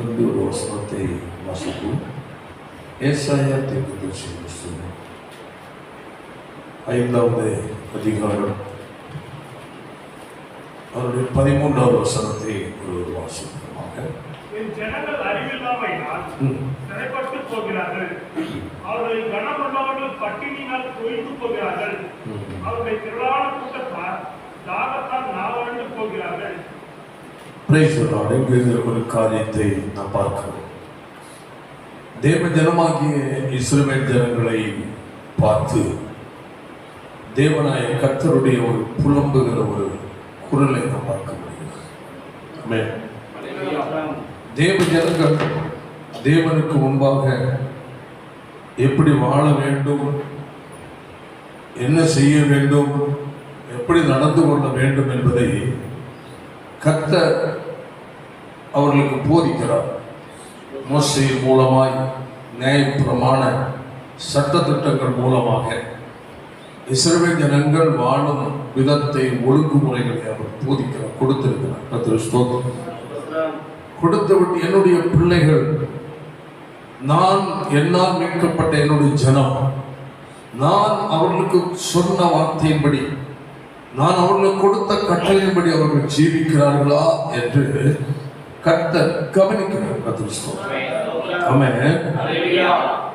அதிலிருந்து ஒரு வசனத்தை வாசிப்போம். ஏசாயா தீர்க்கதரிசி புத்தகம் 5வது அதிகாரம் அவருடைய 13வது வசனத்தை ஒரு வாசிப்போமாக. என் ஜனங்கள் அறிவில்லாமையினால் சிறைப்பட்டு போகிறார்கள். அவர்களை கனமுள்ளவர்கள் பட்டினியினால் தொய்ந்து போகிறார்கள். அவர்களை திரளான கூட்டத்தார் தாகத்தால் நாவறண்டு போகிறார்கள். ஒரு காரியத்தை நாம் பார்க்கிறோம். தேவ ஜனமாகிய இஸ்ரவேல் ஜனங்களை பார்த்து தேவனாய கர்த்தருடைய ஒரு புலம்புகிற ஒரு குரலை நாம் பார்க்க முடியும். தேவ ஜனங்கள் தேவனுக்கு முன்பாக எப்படி வாழ வேண்டும், என்ன செய்ய வேண்டும், எப்படி நடந்து கொள்ள வேண்டும் என்பதை கர்த்தர் அவர்களுக்கு போதிக்கிறார். மோசேயின் மூலமாய், நியாயப்பிரமாண சட்டத்திட்டங்கள் மூலமாக இஸ்ரவேல் ஜனங்கள் வாழும் விதத்தை, ஒழுங்குமுறைகளை அவர் போதிக்கிறார், கொடுத்திருக்கிறார். கர்த்தருக்கு ஸ்தோத்திரம். கொடுத்துவிட்டு என்னுடைய பிள்ளைகள், நான் என்னால் மீட்கப்பட்ட என்னுடைய ஜனம், நான் அவர்களுக்கு சொன்ன வார்த்தையின்படி, நான் அவர்களுக்கு கொடுத்த கட்டளையின்படி அவர்கள் ஜீவிக்கிறார்களா என்று கர்த்தர் கவனிக்கிறார்.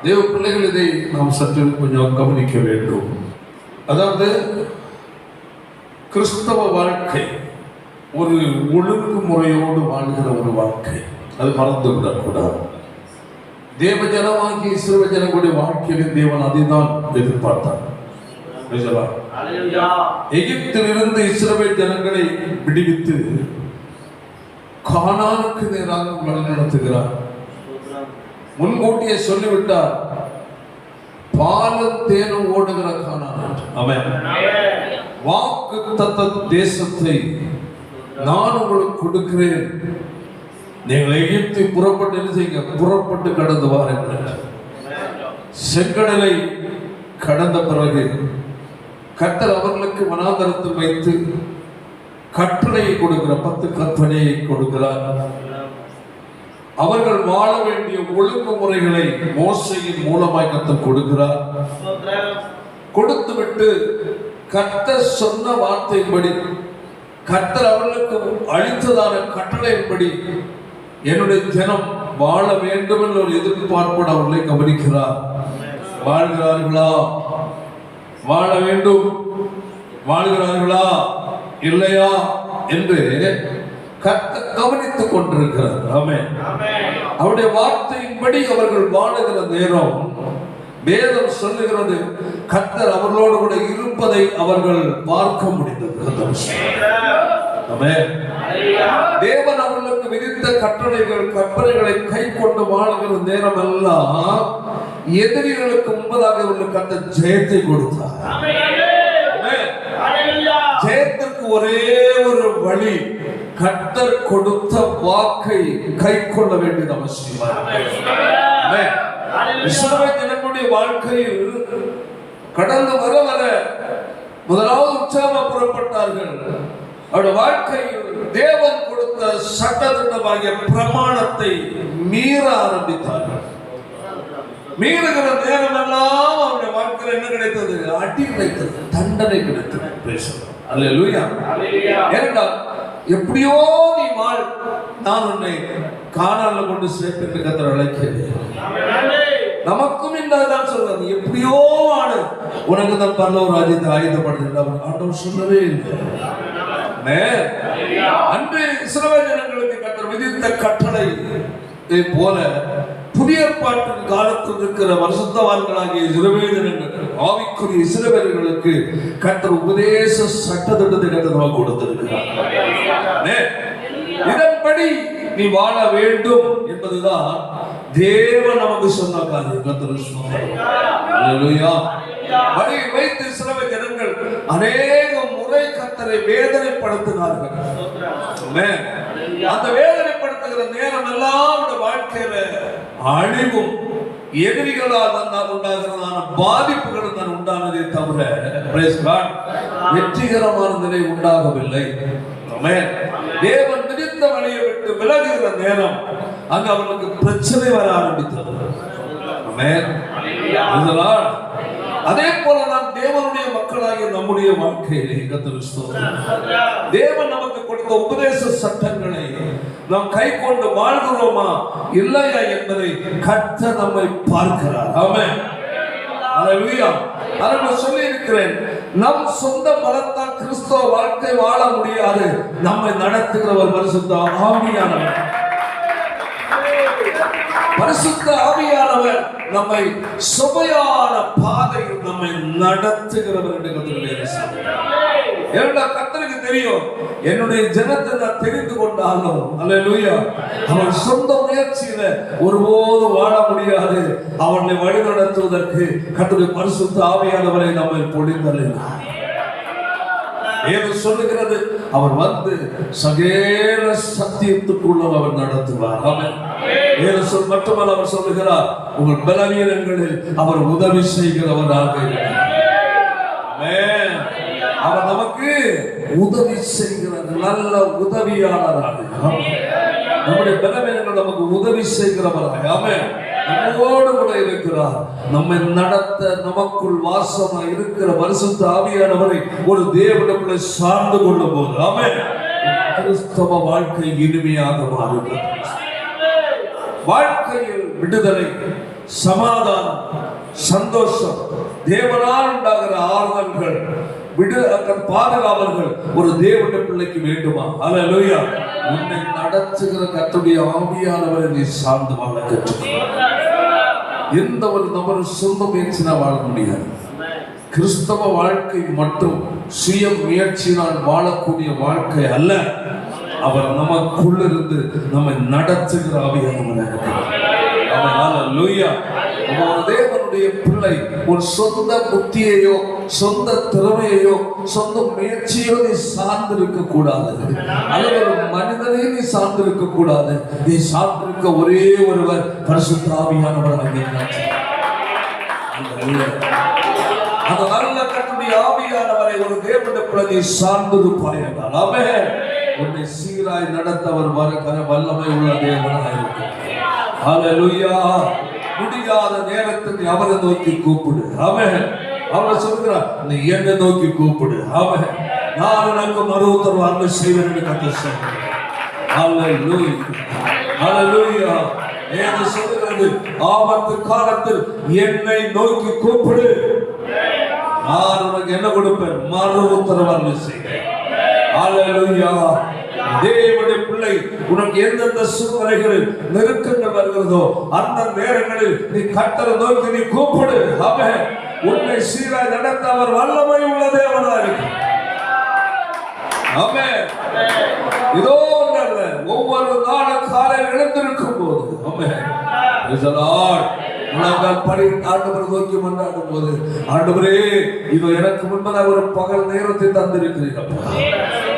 தேவ பிள்ளைகள், இதை நாம் சற்று கொஞ்சம் கவனிக்க வேண்டும். அதாவது கிறிஸ்தவ வாழ்க்கை ஒரு ஒழுங்குமுறையோடு வாழ்கிற ஒரு வாழ்க்கை, அது மறந்து விடக்கூடாது. தேவ ஜனமாகி இஸ்ரவேல் ஜனங்களுடைய வாழ்க்கையில் தேவன் அதைதான் எதிர்பார்த்தார். எகிப்திலிருந்து இஸ்ரவேல் ஜனங்களை விடுவித்து கானானுக்கு நேராக வழிநடத்துகிறார். முன்கூட்டியே சொல்லிவிட்டார், பாலும் தேனும் ஓடுகிற கானான். ஆமென். வாக்குத்தத்த தேசத்தை நான் உங்களுக்கு கொடுக்கிறேன், நீங்கள் எகிப்தை புறப்பட்டு என்ன செய்யுங்க, புறப்பட்டு கடந்து வாருங்கள். செங்கடலை கடந்த பிறகு கர்த்தர் அவர்களுக்கு வனாந்தரத்தில் வைத்து கட்டளையை கொடுக்கிறார், 10 கற்பனையை கொடுக்கிறார். அவர்கள் வாழ வேண்டிய ஒழுங்குமுறைகளை மோசேயின் மூலமாய் கர்த்தர் கொடுக்கிறார். கொடுத்துவிட்டு கர்த்தர் சொன்ன வார்த்தையின்படி, கர்த்தர் அவர்களுக்கு அளித்ததான கட்டளையின்படி என்னுடைய ஜனம் வாழ வேண்டும் என்ற ஒரு எதிர்பார்ப்போடு அவர்களை கவனிக்கிறார். வாழ்கிறார்களா, வாழ வேண்டும், வாழ்கிறார்களா இல்லையா என்று கர்த்தர் கவனித்துக் கொண்டிருக்கிறார். ஆமென். அவருடைய வார்த்தையின்படி அவர்கள் வாழுகிற நேரம் வேதம் சொல்லுகிறது, கர்த்தர் அவர்களோடு கூட இருப்பதை அவர்கள் பார்க்க முடிந்தது. தேவன் அவர்களுக்கு விதித்த கட்டளைகள், கற்பனைகளை கை கொண்டு வாழுகிற நேரம் எல்லாம் எதிரிகளுக்கு முன்பதாக அவர்களுக்கு கர்த்தர் ஜெயத்தை கொடுத்தார். ஜெயத்திற்கு ஒரே ஒரு வழி, கர்த்தர் கொடுத்த வாக்கை கை கொள்ள வேண்டியது அவசியம். இஸ்ரவேல் ஜனங்களுடைய வாழ்க்கையில் கடந்து வர வர முதலாவது உற்சாகம் புறப்பட்டார்கள். அவருடைய வாழ்க்கையில் தேவன் கொடுத்த சட்டத்திட்டமாகிய பிரமாணத்தை மீற ஆரம்பித்தார்கள். மீறுகிற நேரம் எல்லாம் அவருடைய வாழ்க்கையில் என்ன கிடைத்தது? அடி கிடைத்தது, தண்டனை கிடைத்தது. பேசுகிறோம். அல்லேலூயா. ஏனென்றால் எப்படியோ நீ வாழ், நான் உன்னை கானான்ல கொண்டு சேர்த்து கர்த்தர் அழைக்கிறேன். நமக்கும் இல்லாதான் சொல்றாரு, எப்படியோ ஆடு, உனக்கு தான் பரலோக ராஜ்யத்தை ஆயுதப்படுத்த ஆண்டவர் சொல்லவே இல்லை. அன்று இஸ்ரவேல் ஜனங்களுக்கு கர்த்தர் விதித்த கட்டளை போல புதிய ஏற்பாட்டின் காலத்தில் இருக்கிற பரிசுத்தவான்களாகிய இஸ்ரவேல் ஜனங்கள், ஆவிக்குரிய இஸ்ரவேலர்களுக்கு கர்த்தர் உபதேச சட்டத்திட்டத்தை கர்த்தர் கொடுத்திருக்கிறார். இதன்படி நீ வாழ வேண்டும் என்பதுதான் தேவன் நமக்கு சொன்ன காரியம். கர்த்தர் சொன்னார். அல்லேலூயா. அதை வைத்து இஸ்ரவேல் ஜனங்கள் அநேக முறை கர்த்தரை வேதனைப்படுத்தினார்கள். அந்த வேதனைப்படுத்துகிற நேரம் எல்லாம் வாழ்க்கையில அழிவும் எதிரிகளால் உண்டாகிறதான பாதிப்புகள் தான் உண்டானதே தவிர வெற்றிகரமான நிலை உண்டாகவில்லை. தேவன் விதித்த வழியை விட்டு விலகுகிற நேரம் அங்க அவர்களுக்கு பிரச்சனை வர ஆரம்பித்தது. ஆமென். அதனால் அதே போலதான் தேவனுடைய மக்களாகிய நம்முடைய வாழ்க்கையிலே கர்த்தருக்கு ஸ்தோத்திரம். தேவன் நமக்கு கொடுத்த உபதேச சட்டங்களை நாம் கை கொண்டு வாழ்கிறோமா இல்லையா என்பதை கர்த்தர் நம்மை பார்க்கிறார். ஆமென். அல்லேலூயா. அதை நான் சொல்லி இருக்கிறேன், நம் சொந்த பலத்தால் கிறிஸ்தவ வாழ்க்கை வாழ முடியாது. நம்மை நடத்துகிற ஒரு பரிசுத்த ஆவியானவர், பரிசுத்த ஆவியானவர் நம்மை சுவையான பாதையில் நம்மை நடத்துகிறவர் என்று கர்த்தருக்கு தெரியும். என்னுடைய ஜனத்தை நான் தெரிந்து கொண்டாலும் அல்லேலூயா அவன் சொந்த முயற்சியில ஒருபோது வாழ முடியாது. அவனை வழி நடத்துவதற்கு கர்த்தருடைய பரிசுத்த ஆவியானவரை நம்மை பொழிந்தள்ளினார். ஏது சொல்லுகிறது, அவர் வந்து சகல சத்தியத்துக்குள்ள அவர் நடத்துவார். ஆமென். ஏது சொல் மட்டுமல்ல, அவர் சொல்லுகிறார், உங்கள் பலவீனங்களில் அவர் உதவி செய்கிறவராக இருக்கிறார். ஆமென். அவர் நமக்கு உதவி செய்கிற நல்ல உதவியாளராக, நம்முடைய பலவீனங்கள் நமக்கு உதவி செய்கிறவராக ஆமென் நம்மோடு கூட இருக்கிறார். நம்மை நடத்த நமக்குள் வாசமாக இருக்கிற பரிசுத்த ஆவியானவரை ஒரு தேவனுக்குள்ளே சார்ந்து கொள்ளும் போது ஆமென் கிறிஸ்தவ வாழ்க்கை இனிமையாக மாறுகிறது. வாழ்க்கையில் விடுதலை, சமாதானம், சந்தோஷம், தேவனால் உண்டாகிற ஆறுதல்கள், பாதுகாவல்கள் ஒரு தேவனுடைய பிள்ளைக்கு வேண்டுமா? அல்லேலூயா. உன்னை நடத்துகிற கர்த்தருடைய ஆவியானவரை நீ சார்ந்து வாழ கற்றுக்கொள். எந்த ஒரு நபரும் சொந்த முயற்சினால் வாழ முடியாது. கிறிஸ்தவ வாழ்க்கை மட்டும் சுய முயற்சியினால் வாழக்கூடிய வாழ்க்கை அல்ல. அவர் நமக்குள்ளிருந்து நம்மை நடத்துகிற ஆவியானவராக தேவனுடைய பிள்ளை ஒரு சொந்த புத்தியையோ சொந்த திறமையையோ சொந்த முயற்சியோ நீ சார்ந்திருக்க கூடாது. அல்லது ஒரு மனிதனை நீ சார்ந்திருக்க கூடாது. நீ சார்ந்திருக்க ஒரே ஒருவர் பரிசுத்த ஆவியானவராக இருக்கிறார். அந்த நல்ல கர்த்தருடைய ஆவியானவரை ஒரு தேவனுடைய பிள்ளை நீ சார்ந்திருப்பாய் என்றால் ஆமென் உன்னை சீராய் நடத்தவர் வல்லமை உள்ள தேவனாக இருக்கிறார். ஹல்லேலூயா. முடியாத நேரத்தில் அவரை நோக்கி கூப்பிடு. ஆமென். அவர் சொல்கிறார், நீ என்னை நோக்கி கூப்பிடு. ஆமென். நான் உனக்கு மறு உத்தரவு அருளை செய்வேன் என்று கர்த்தர் சொல்கிறார். ஹல்லேலூயா. ஹல்லேலூயா. ஏது சொல்கிறது, ஆபத்து காலத்தில் என்னை நோக்கி கூப்பிடு, நான் உனக்கு என்ன கொடுப்பேன்? மறு உத்தரவு அருளை செய்வேன். ஹல்லேலூயா. தேவனுடைய பிள்ளை உனக்கு எந்தெந்த சூழ்நிலைகளில் நெருக்கங்கள் வருகிறதோ அந்த நேரங்களில் நீ கர்த்தரை நோக்கி நீ கூப்பிடு. ஆமென். உன்னை சீராய் நடத்த அவர் வல்லமை உள்ள தேவனாக இருக்கிறார். ஆமென். இதோ நல்ல ஒவ்வொரு நாளும் காலையில் எழுந்திருக்கும் போது ஆமென் ஆண்டவரை நோக்கி மன்றாடும் போது, ஆண்டவரே இதோ எனக்கு முன்பதாக ஒரு பகல் நேரத்தை தந்திருக்கிறீர்கள்.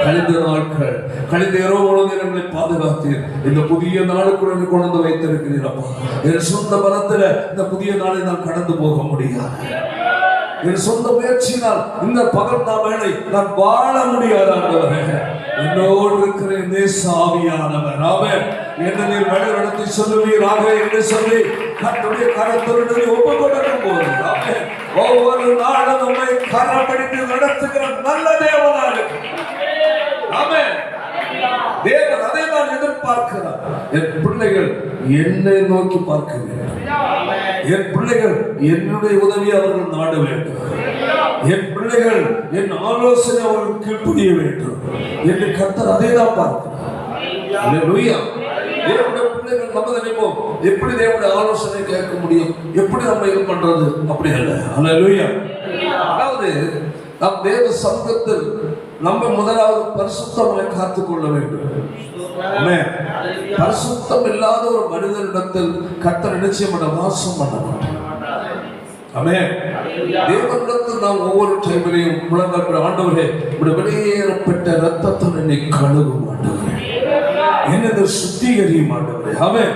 கழிந்த நாட்கள், கழிந்த இரவு முழுவதும் எங்களை பாதுகாத்தீர். இந்த புதிய நாளுக்குள்ள கொண்டு வந்து வைத்திருக்கிறீரப்பா. என் சொந்த பலத்தில் இந்த புதிய நாளை நான் கடந்து போக முடியாது. என் சொந்த முயற்சியினால் இந்த பகல் வேளை நான் வாழ முடியாது. ஆண்டவரே என்னோடு இருக்கிற நேச ஆவியானவர் ஆமென் என்ன நீர் வழி நடத்தி சொல்லுவீராக என்று சொல்லி கர்த்தருடைய கரத்தோடு ஒப்புக் கொடுக்கும் போது ஆமென் ஒவ்வொரு நாளும் நம்மை கரம் பிடித்து நடத்துகிற நல்ல தேவனாக ஆமென். தேவன் அதை நான் எதிர்பார்க்கிறார். என் பிள்ளைகள் என்னை நோக்கி பார்க்க வேண்டும். என் பிள்ளைகள் என்னுடைய உதவி அவர்கள் நாட வேண்டும். என் பிள்ளைகள் என் ஆலோசனை அவர்கள் கீழ்ப்படிய வேண்டும் என்று கர்த்தர் அதை தான் பார்க்கிறார். அல்லேலூயா. தேவனுடைய பிள்ளைகள் நம்ம நினைப்போம், எப்படி தேவனுடைய ஆலோசனை கேட்க முடியும், எப்படி நம்ம இது பண்றது, அப்படி அல்ல. அல்லேலூயா. அதாவது நம் தேவ சமூகத்தில் நம்ம முதலாவது பரிசுத்தங்களை காத்துக்கொள்ள வேண்டும். பரிசுத்தம் இல்லாத ஒரு மனிதனிடத்தில் கர்த்தர் நிச்சயமான வாசம் பண்ண மாட்டார். ஆமென். தேவனிடத்தில் நாம் ஒவ்வொரு டைமிலையும் முழங்கல் ஆண்டவரே வெளியேறப்பட்ட ரத்தத்தை என்னை கழுவும் ஆண்டவரே, என்னை சுத்திகரியும் ஆண்டவரே. ஆமென்.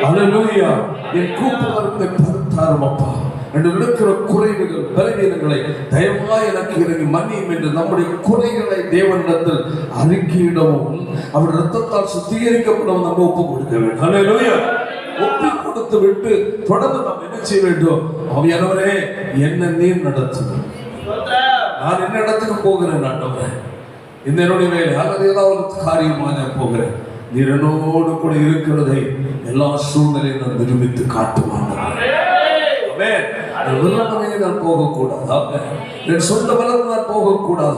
அல்லேலூயா. என் கூப்பிடுவதை பொறுத்தாரும் அப்பா. என்று இருக்கிற குறைவுகள் பலவீனங்களை தயவாய் எனக்கு இறங்கி மன்னியும் என்று நம்முடைய குறைகளை தேவனிடத்தில் அறிக்கையிடவும் அவர் இரத்தத்தால் சுத்திகரிக்கப்படவும் நம்ம ஒப்பு கொடுக்க வேண்டும். ஹல்லேலூயா. ஒப்பு கொடுத்து விட்டு தொடர்ந்து நாம் என்ன செய்ய வேண்டும்? ஆவியானவரே, என்ன நீர் நடத்தும், நான் என்ன இடத்துக்கு போகிறேன் ஆண்டவரே, இந்த என்னுடைய வேலை அல்லது ஏதாவது ஒரு காரியமாக போகிறேன், நீர் என்னோடு கூட இருக்கிறதை எல்லா சூழ்நிலையும் நான் நிரூபித்து காட்டுவான். நான் போகக்கூடாது, என் சொந்த பலம் நான் போகக்கூடாது,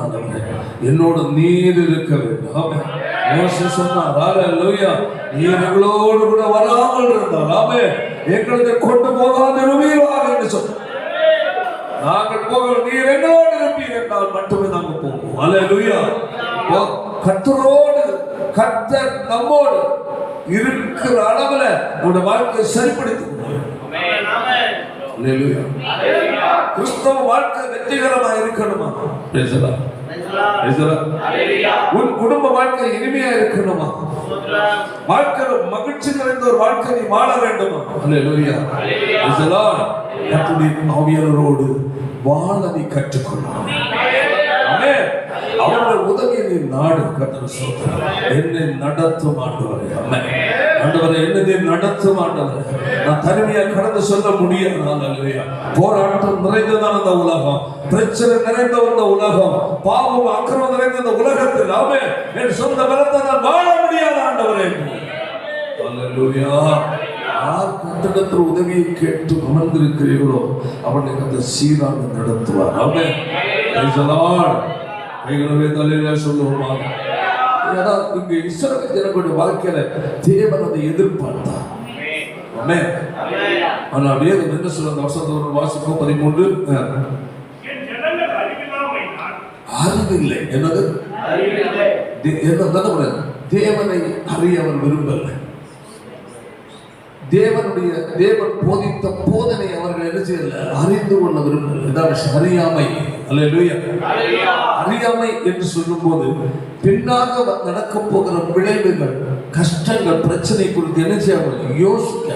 என்னோடு நீர் இருக்க வேண்டும். நீர் எங்களோடு கூட வராமல் இருந்தால் எங்களுக்கு கொண்டு போகாது என்று சொன்ன நாங்கள் போக நீர் எங்களோடு இருப்பீர் என்றால் மட்டுமே நாங்கள் போவோம். அல்லேலூயா. கர்த்தரோடு கர்த்தர் நம்மோடு இருக்கிற அளவுல நம்முடைய வாழ்க்கையை சரிப்படுத்திக் கொள்வோம். கிறிஸ்தவ வாழ்க்கை வெற்றிகரமாக இருக்கணுமா? உன் குடும்ப வாழ்க்கை இனிமையா இருக்கணுமா? வாழ்க்கை மகிழ்ச்சி நிறைந்த ஒரு வாழ்க்கை நீ வாழ வேண்டுமா? ஆவியானவரோடு வாழ நீ கற்றுக்கொள்ளலாம். அவருடைய உதவியை நீ நாடு. என்னை நடத்தும் ஆண்டவரே, ஆண்டவரே என்ன நீ நடத்தும் ஆண்டவரே. நான் தனிமையா கடந்து சொல்ல முடியாது. போராட்டம் நிறைந்ததான் அந்த உலகம், பிரச்சனை நிறைந்த இந்த உலகம், பாவம் அக்கிரமம் நிறைந்த இந்த உலகத்தில் என் சொந்த பலத்தை நான் வாழ முடியாது ஆண்டவரே. அல்லேலூயா. யார் கர்த்தரிடத்தில் உதவியை கேட்டு அமர்ந்திருக்கிறீர்களோ அவனை அந்த சீராக நடத்துவார். ஆமென். Praise the Lord. கைகளை தலையில சொல்லுவோமா? இங்க இஸ்ரவேல் ஜனங்களுடைய வாழ்க்கையில தேவன் அதை எதிர்பார்த்தார். ஆமென். ஆனால் வேதம் என்ன சொல்லுது? வசனத்தோடு வாசிப்போம் 13. அறிவில்லை. என்னது? என்ன? தேவனை அறிய அவர் விரும்பல. தேவன் போதித்த போதனை அவர்கள் என்ன செய்யல? அறிந்து கொள்ள விரும்பல. அறியாமை. அல்லேலூயா. அறியாமை என்று சொல்லும் போது பின்னாக நடக்க போகிற விளைவுகள், கஷ்டங்கள், பிரச்சனை குறித்து என்ன செய்ய யோசிக்க.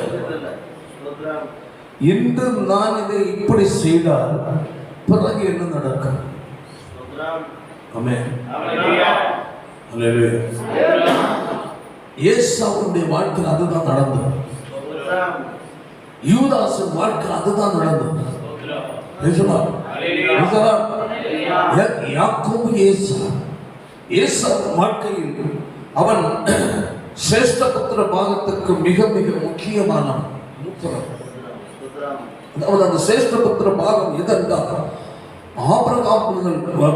இன்று நான் இதை இப்படி செய்தால் பிறகு என்ன நடக்கும்? ஆமென். அல்லேலூயா. ஏசாவுடைய வாழ்க்கையில் அதுதான் நடந்தது. யூதாசின் வாழ்க்கை அதுதான் நடந்தது. யாக்கோபு ஏசா வாழ்க்கையில் அவன் சிரேஷ்ட புத்திர பாகத்துக்கு மிக மிக முக்கியமான அந்த சிரேஷ்ட புத்திர பாகம் எதென்றால் ஆபிரகாம்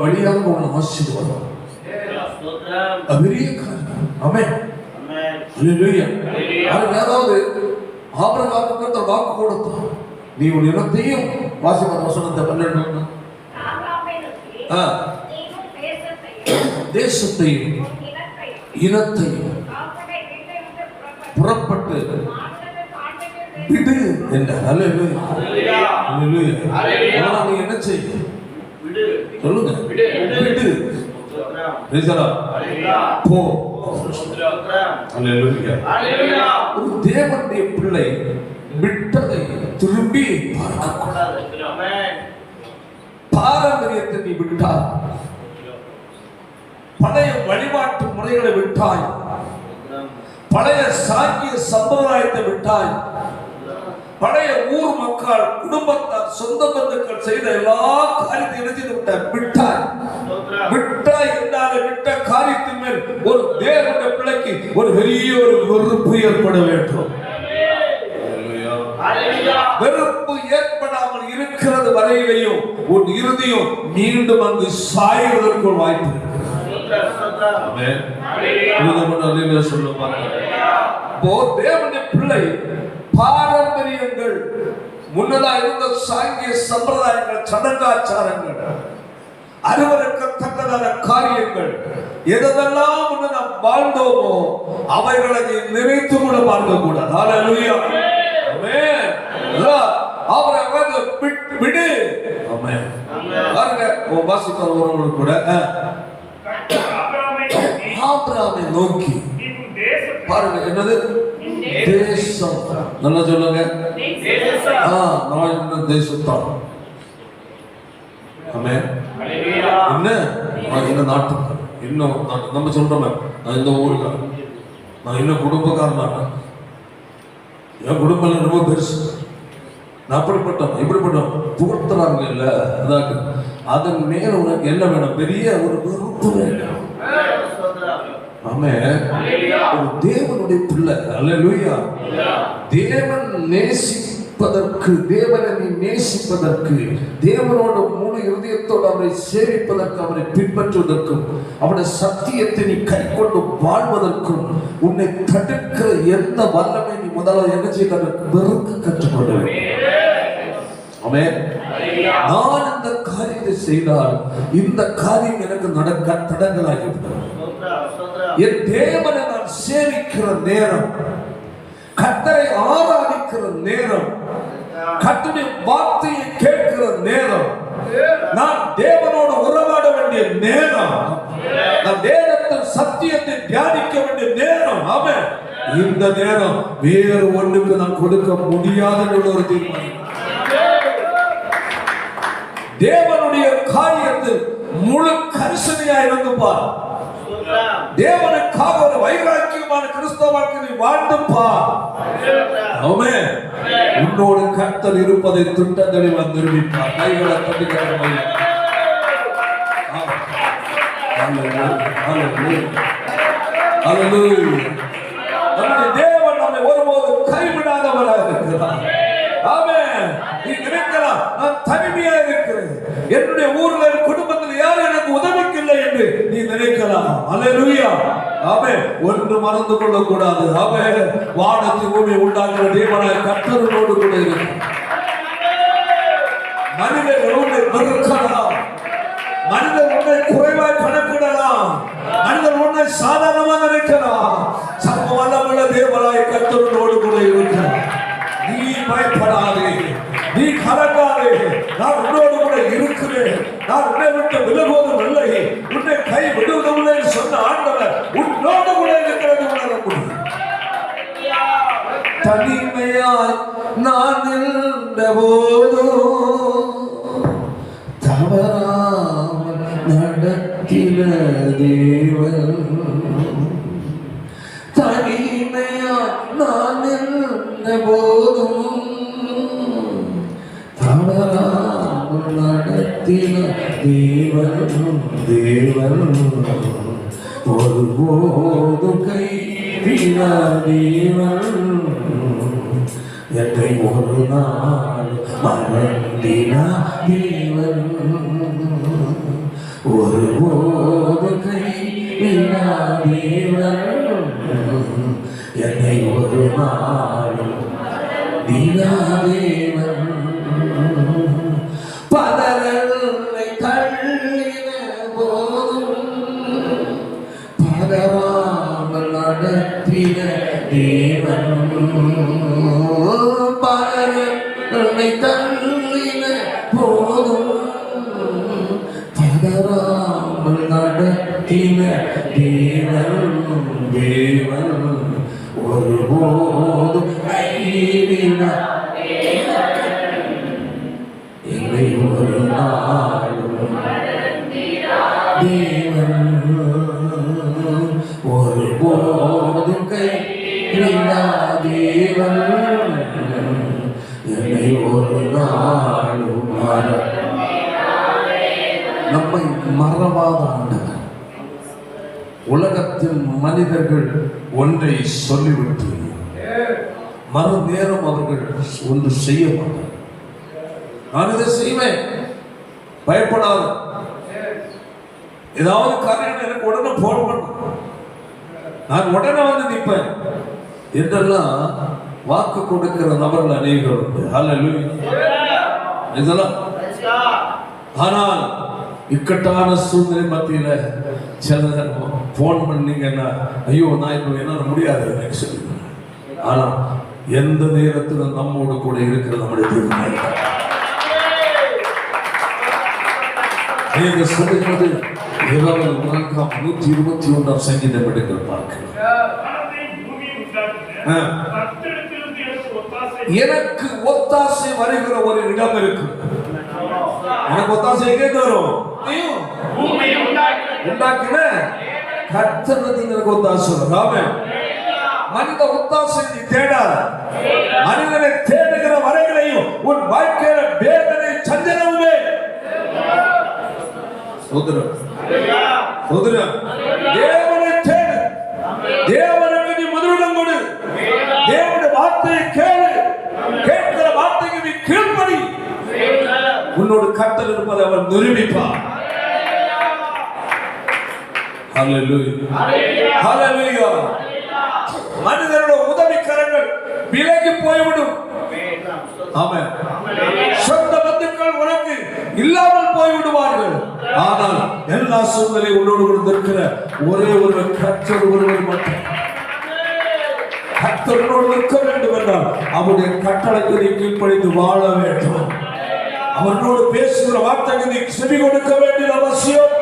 வழியாக அவனை ஆசீர்வாதம். பெரிய காரியம். ஆமென். அல்லேலூயா. அதாவது ஆபிரகாமுக்கு வாக்கு கொடுத்தான், நீ உன் இனத்தையும் வாசிப்பார் வசனத்தை 12 தேசத்தையும் இனத்தையும் புறப்பட்டு விடு என்றார். அல்லேலூயா. அல்லேலூயா. நீ என்ன செய்ய சொல்லுங்க? விடு. போ. அல்லேலூயா. ஒரு தேவனுடைய பிள்ளை விட்டதை திரும்பி பார்க்கக்கூடாது. பாரம்பரியத்தை நீ விட்டாய், பழைய வழிபாட்டு முறைகளை விட்டாய், பழைய சாங்கிய சம்பிரதாயத்தை விட்டாய், பழைய ஊர் மக்கள், குடும்பத்தார், சொந்த பந்துக்கள் செய்த எல்லா காரியத்தையும் விட்டாய். விட்டாய் என்றால் விட்ட காரியத்தின் மேல் ஒரு தேவனுடைய பிள்ளைக்கு ஒரு பெரிய ஒரு வெறுப்பு ஏற்பட வேண்டும். வெறுப்பு ஏற்படாமல் இருக்கிறது வரையிலையும் உன் இறுதியும் மீண்டும் அங்கு சாய்வதற்கு ஒரு வாய்ப்பு இருக்கு. தேவனுடைய பிள்ளை பாரம்பரியங்கள், முன்னதாக இருந்த சாங்கிய சம்பிரதாயங்கள், சடங்காச்சாரங்கள், அருவருக்கத்தக்கதான காரியங்கள், எதெல்லாம் முன்ன நாம் வாழ்ந்தோமோ அவைகளை நினைத்து கூட பார்க்க கூடாது. அல்லேலூயா. ஆமென். அவரை விடு. ஆமென். பாருங்க, வாசிக்கிறவர்கள் கூட ஆபிரகாமை நோக்கி பாருங்க, என்னது? தேசம். நல்லா சொல்லுங்க. நான் இந்த தேசத்தான். ஆமென். என்ன நான் இந்த நாட்டுக்கு இன்னும் நம்ம சொல்றோமே, நான் இந்த ஊருக்கு, நான் இன்னும் குடும்பக்காரனாக, என் குடும்பம் ரொம்ப பெருசு, நான் அப்படிப்பட்டோம் இப்படிப்பட்டோம் புகழ்த்துறாங்க இல்ல, அதாவது அதன் மேல உனக்கு என்ன வேணும்? பெரிய ஒரு வெறுப்பு வேணும். ஆமென். ஒரு தேவனுடைய பிள்ளை, அல்லேலூயா. தேவன் நேசிப்பதற்கு, தேவனை நீ நேசிப்பதற்கு, தேவனோட முழு இருதயத்தோடு அவரை சேவிப்பதற்கு, அவரை பின்பற்றுவதற்கும், அவருடைய சத்தியத்தை நீ கை கொண்டு வாழ்வதற்கும் உன்னை தடுக்கிற எந்த வல்லமை நீ முதல்ல என்ன செய்ய வெறுக்க கற்றுக்கொள்ள வேண்டும். ஆமென். நான் இந்த காரியத்தை செய்தால் இந்த காரியம் எனக்கு நடக்க தடங்களாகிவிடும். என் தேவனை நான் சேவிக்கிற நேரம், கர்த்தரை ஆராதிக்கிற நேரம், கர்த்தருடைய வார்த்தையை கேட்கிற நேரம், நான் தேவனோடு உறவாட வேண்டிய நேரம், நான் வேதத்தின் சத்தியத்தை தியானிக்க வேண்டிய நேரம். ஆமென். இந்த நேரம் வேறு ஒன்றுக்கு நான் கொடுக்க முடியாத ஒரு தீர்மானம். தேவனுடைய காரியத்தில் முழு கரிசனையா இருந்துப்பார். தேவனுக்காக ஒரு வைராக்கியமான கிறிஸ்தவ வாழ்க்கையை வாழ்ந்துப்பா. ஆமென். உன்னோடு கர்த்தர் இருப்பதை திட்டங்களில் நிரூபிப்பார். கைகளை தட்டுகிறார்கள். தேவன் நம்மை ஒருபோதும் கைவிடாதவராக இருக்கிறார். ஆமென். நீ நினைக்கலாம், நான் தனிமையா இருக்கிறேன், என்னுடைய ஊர்ல குடும்பத்தில் யாரும் எனக்கு உதவிக்கு இல்லை என்று நீ நினைக்கலாம். அல்லேலூயா. ஆமென். ஒன்று மறந்து கொள்ள கூடாது. ஆமென். வானத்தை பூமி உண்டாக்குற தேவனாய கர்த்தரோடு கூட இருக்கிறார். மனிதர்கள் உன்னை வெறுக்கலாம், மனிதர் உன்னை குறைவாய் கணக்கிடலாம், மனிதர் உன்னை சாதாரணமாக நினைக்கலாம். சர்வ வல்லமையுள்ள தேவனாய கர்த்தரோடு கூட இருக்கிறார். நீ பயப்படாதே, நீ கலங்காதே, நான் உன்னோடு கூட இருக்கிறேன், நான் உன்னை விட்டு விலகுவதும் இல்லை, உன்னை கை விடுவதும் இல்லை சொன்ன ஆண்டவர் உன்னோடு கூட இருக்கிறது உணர முடியும். தனிமையாய் நான் நின்ற போதும் தவறாமல் நடத்தின தேவன், தனிமையாய் நான் நின்ற போதும் தவறாமல் நடத்தின தேவன், தேவன் ஒருபோதும் கைவிட தேவன், என்னை ஒரு நாள் மறந்தின தேவன், ஒருபோதும் கைவிட தேவன், என்னை ஒரு நாள் தேவன். பதறலை தள்ளின போதும் பதறாமல் நடத்தின தேவன், பதறலை தள்ளின போதும் பதறாமல் நடத்தின தேவன், தேவன் ஒருபோதும் கைவிட என்னை ஒரு நாளும் தேவன், ஒருபோதும் கைவிட தேவன், என்னை ஒரு நாளும் நம்மை மறவாத ஆண்டவர். உலகத்தில் மனிதர்கள் ஒன்றை சொல்லிவிட்டு மறு நேரம் அவர்கள் ஒன்று செய்ய மாட்டார். நான் இதை செய்வேன், பயப்படாது, ஏதாவது காரியம் எனக்கு உடனே போன் பண்ண, நான் உடனே வந்து நிற்பேன் என்றெல்லாம் வாக்கு கொடுக்கிற நபர்கள் அநேகர் உண்டு. அல்லேலூயா. இதெல்லாம் ஆனால் இக்கட்டான சூழ்நிலை மத்தியில சில போன் பண்ணீங்கன்னா, ஐயோ நான் இப்போ என்னால் முடியாது எனக்கு சொல்லுங்க. ஆனா எந்த நேரத்திலும் நம்மோடு கூட இருக்கிற நம்முடைய தேவன் நீங்க சொல்லுகிறது 121 சங்கீதம் எடுங்கள் பார்க்கலாம். எனக்கு ஒத்தாசை வருகிற ஒரு இடம் இருக்கு. எனக்கு ஒத்தாசை எங்கே வரும்? உண்டாக்கின கர்த்தர் எனக்கு ஒத்தாசை வரும். ஆமென். மனித ஒத்தாசை நீ தேடாத. மனிதனை தேடுகிற வரைகளையும் உன் வாழ்க்கையில வேதனை சஞ்சலமுமே. சோதரம் சோதரம் தேவனை தேடு. தேவனுக்கு நீ முதலிடம் கொடு. தேவனுடைய வார்த்தையை கேளு. கேட்கிற வார்த்தைக்கு நீ கீழ்ப்படி. உன்னோடு கர்த்தர் இருப்பதை அவன் நிரூபிப்பார். ஹல்லேலூயா ஹல்லேலூயா. மனிதனுடைய உதவிக்கரங்கள் விலகி போய்விடும். ஆமென். சொந்த பந்துக்கள் உனக்கு இல்லாமல் போய்விடுவார்கள். ஆனால் எல்லா சூழ்நிலை உன்னோடு இருக்கிற ஒரே ஒரு கர்த்தர் ஒருவர் மட்டும். கர்த்தரோடு இருக்க வேண்டும் என்றால் அவருடைய கட்டளைக்கு நீ கீழ்ப்படிந்து வாழ வேண்டும். அவனோடு பேசுகிற வார்த்தைக்கு நீ செவி கொடுக்க வேண்டிய அவசியம்.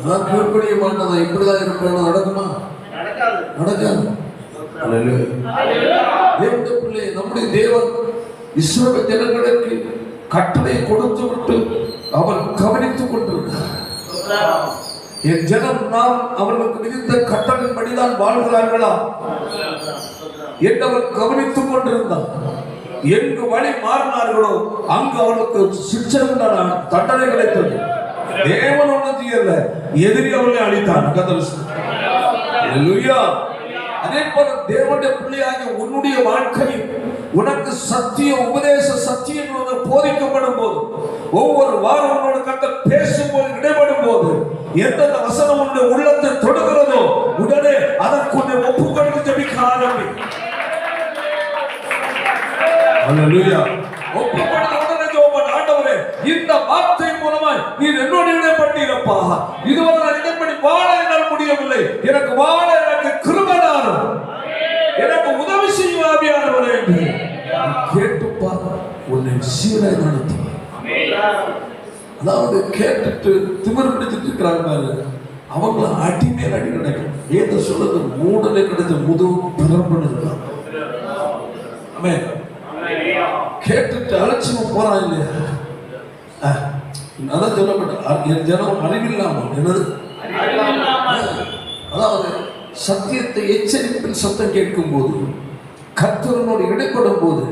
நான் கீழ்ப்படிய மாட்டேன், இப்படிதான் இருப்பேன், நடக்குமா? நடக்காது. தேவனுடைய பிள்ளை, நம்முடைய தேவன் இஸ்ரவேல் ஜனங்களுக்கு கட்டளை கொடுத்து விட்டு அவர் கவனித்துக் கொண்டிருக்கிறார். என் ஜனம் நாம் அவர்களுக்கு விதித்த கட்டளையின்படிதான் வாழ்கிறார்களா என்று அவர் கவனித்துக் கொண்டிருந்தார். எங்கு வழி மாறினார்களோ அங்கு அவர்களுக்கு சிக்ஷை தண்டனை கிடைத்தது. தேவன் ஒன்றும் செய்யல, எதிரி அவர்களை அழித்தான். ஹல்லேலூயா. அதே போல தேவனுடைய பிள்ளையாக உன்னுடைய வாழ்க்கையில் உனக்கு சத்திய உபதேச சத்தியம் போதிக்கப்படும் போது, ஒவ்வொரு வாரம் உன்னோட கர்த்தர் பேசும்போது, இடைப்படும் போது எந்தெந்த வசனம் உன்னுடைய உள்ளத்தை தொடுகிறதோ உடனே அதற்கு உன்னை ஒப்புக்கொண்டு ஜெபிக்க ஆரம்பி. ஹல்லேலூயா. ஒப்புக்கொண்டு உடனே ஜெபம். ஆண்டவரே, இந்த வார்த்தை மூலமாய் நீர் என்னோடு இடைப்பட்டீரப்பா. இதுவரை நான் இடைப்படி வாழ என்னால் முடியவில்லை. எனக்கு வாழ எனக்கு கிருபை தாரும். எனக்கு உதவி செய்யும் ஆவியானவரே என்று கேட்டுப்பா. உன்னை சீராய் நடத்தும். அதாவது கேட்டுட்டு திமிர் பிடிச்சிட்டு இருக்கிறாங்க, அவங்கள அடிமேல் அடி கிடைக்கும். ஏதோ சொல்றது மூடலை கிடைச்ச முதுகு பிறப்புன்னு இருக்கலாம். கேட்டுட்டு அலட்சியமா போறான் இல்லையா? அதான் சொல்லப்பட்ட என் ஜனம் அறிவில்லாமல் என்னது, அதாவது சத்தியத்தை எச்சரிப்பில் சத்தம் கேட்கும் போது, கர்த்தரோடு இடைப்படும் போது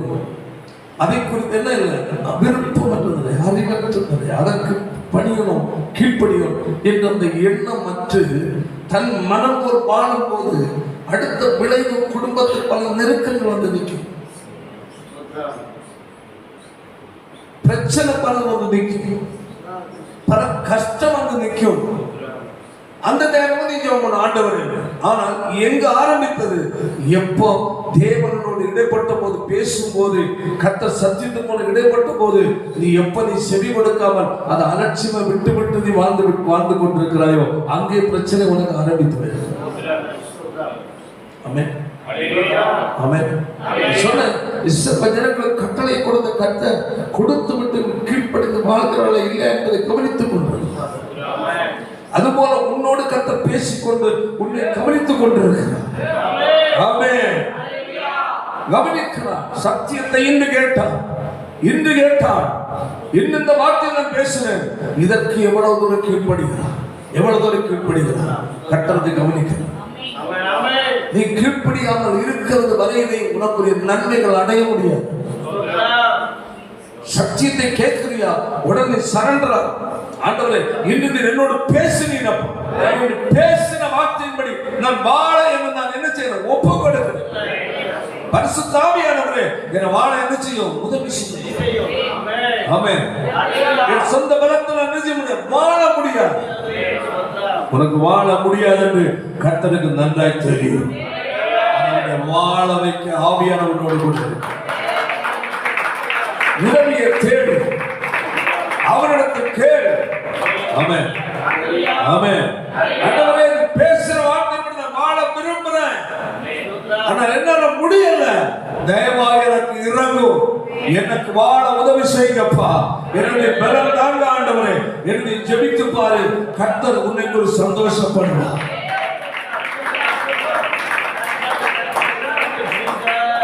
அதை குறித்து என்ன இல்லை, விருப்பம் என்றது அறிவற்றது, அதற்கு பணியணும் கீழ்ப்படியணும் என்ற அந்த எண்ணம் மற்ற தன் மனம் ஒரு வாழும் போது அடுத்த விளைவு குடும்பத்தில் பல நெருக்கங்கள் வந்து நிற்கும். பிரச்சனை பல வந்து நிற்கும், பல கஷ்டம் வந்து நிற்கும். அந்த நேரம் நீங்க ஆண்டவர். ஆனால் எங்க ஆரம்பித்தது? எப்போ தேவனோடு இடைப்பட்ட போது, பேசும்போது, கர்த்தர் சத்தியத்தோடு இடைப்பட்ட போது நீ எப்ப நீ செவி கொடுக்காமல் அதை அலட்சியமா விட்டு விட்டு நீ வாழ்ந்து கொண்டிருக்கிறாயோ அங்கே பிரச்சனை உனக்கு ஆரம்பித்து. ஆமென் ஆமென். சொன்ன இஸ்ரவேல் ஜனங்களுக்கு கட்டளை கொடுத்த கர்த்தர் கொடுத்து விட்டு கீழ்ப்படிந்து வாழ்கிறார்களா இல்லையா என்பதை கவனித்துக் கொண்டிருக்கிறார். அதுபோல உன்னோடு கர்த்தர் பேசிக்கொண்டு உன்னை கவனித்துக் கொண்டிருக்கிறார். ஆமென். கவனிக்கிறார். சத்தியத்தை இன்று கேட்டார், இன்னும் இந்த வார்த்தையை நான் பேசினேன், இதற்கு எவ்வளவு தூரம் கீழ்ப்படுகிறார், எவ்வளவு தூரம் கீழ்ப்படுகிறார் கர்த்தரை கவனிக்கிறார். நீ கீழ்ப்படியாமல் இருக்கிறது வரையிலே உனக்குரிய நன்மைகள் அடைய முடியாது. சத்தியத்தை கேட்கிறியா, உடனே சரண்டரா. ஆண்டவரே, இன்று நீர் என்னோடு பேசினீனப்பா, பேசின வார்த்தையின்படி நான் வாழ என்று நான் என்ன செய்யணும், ஒப்பு கொடுக்கிறேன். பரிசுத்த ஆவியானவரே, என்னை வாழ என்ன செய்யும், உதவி செய்யும். ஆமென். என் சொந்த பலத்தில் என்ன செய்ய முடியாது, வாழ முடியாது. உனக்கு வாழ முடியாது என்று கர்த்தருக்கு நன்றாய் தெரியும். வாழ வைக்க ஆவியானவரோடு கொண்டு உதவியை தேடு, அவரிடத்தில் கேளு. ஆமென் ஆமென். ஆண்டவரே, பேசுற வார்த்தை நான் வாழ விரும்புறேன், ஆனால் என்னால முடியல, தயவாக எனக்கு இறங்கும், எனக்கு வாழ உதவி செய்யப்பா, என்னுடைய பலம் தாங்க ஆண்டவரே என்று ஜெபித்து பாரு. கர்த்தர் உன்னை ஒரு சந்தோஷப்படுவார்.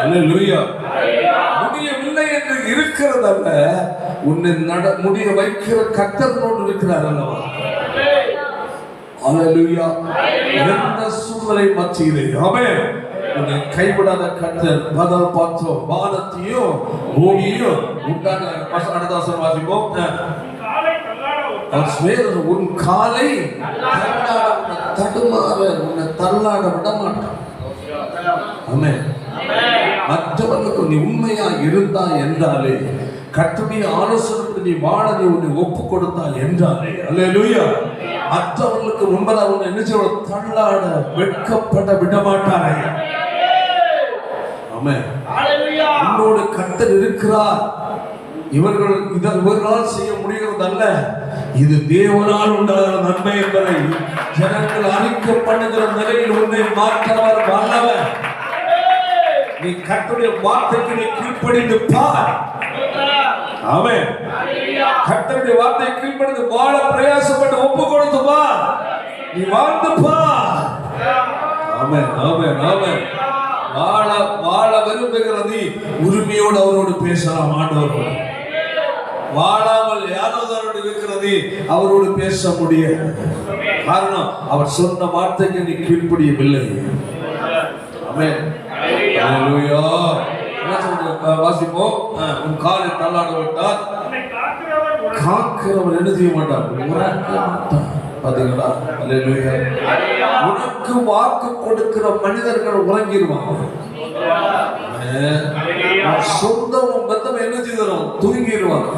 அல்லேலூயா. முடியவில்லை என்று இருக்கிறதல்ல, உன்னை முடிய வைக்கிற கர்த்தரோடு இருக்கிறார் அல்லவா. அல்லேலூயா. எந்த சூழ்நிலை மத்தியிலே ஆமென் உன்னை கைவிடாத கர்த்தர். பதில் பார்த்தோம், வானத்தையும் பூமியையும் உண்டான அனதாசம் வாசிப்போம். உன் காலை தடுமாற உன்னை தள்ளாட விட மாட்டான். ஆமென். மற்றவர்களுக்கு நீ உண்மையா இருந்தா என்றாலே, கர்த்தருடைய ஆலோசனைக்கு நீ வாழ நீ உன்னை ஒப்பு கொடுத்தா என்றாலே, அல்லேலூயா, மற்றவர்களுக்கு முன்பதாக உன்னை என்ன செய்ய தள்ளாட வெட்கப்பட விட மாட்டாரே. ஆமென். உன்னோடு கர்த்தர் இருக்கிறார். இவர்களால் செய்ய முடிகிறதல்ல, இது தேவனால் உண்டாகிற நன்மை என்பதை ஜனங்கள் அறிக்கை பண்ணுகிற நிலையில் உன்னை மாற்றவர் வல்லவர். நீ கர்த்தருடைய வார்த்தைக்கு நீ கீழ்ப்படிந்து பார். ஆமென். கர்த்தருடைய வார்த்தை கீழ்ப்படிந்து வாழ பிரயாசப்பட்டு ஒப்பு கொடுத்து பார். நீ வாழ்ந்து பார். ஆமென், ஆமென், ஆமென். வாழ விரும்புகிறது உரிமையோடு அவரோடு பேசலாம். ஆண்டவரோடு வாழாமல் யாரோடு இருக்கிறது அவரோடு பேச முடியாது. காரணம், அவர் சொன்ன வார்த்தைக்கு நீ கீழ்ப்படியவில்லை. ஆமென். அல்லேலூயா. வாசிப்போம். உன் காலை தள்ளாட விட்டால் காக்கிறவன் என்ன செய்ய மாட்டான், உறக்க மாட்டான். பாத்தீங்களா? அல்லேலூயா. உனக்கு வாக்கு கொடுக்கிற மனிதர்கள் உறங்கிடுவாங்க. சொந்தமும் பந்தம் என்ன செய்தோம், தூங்கிடுவாங்க.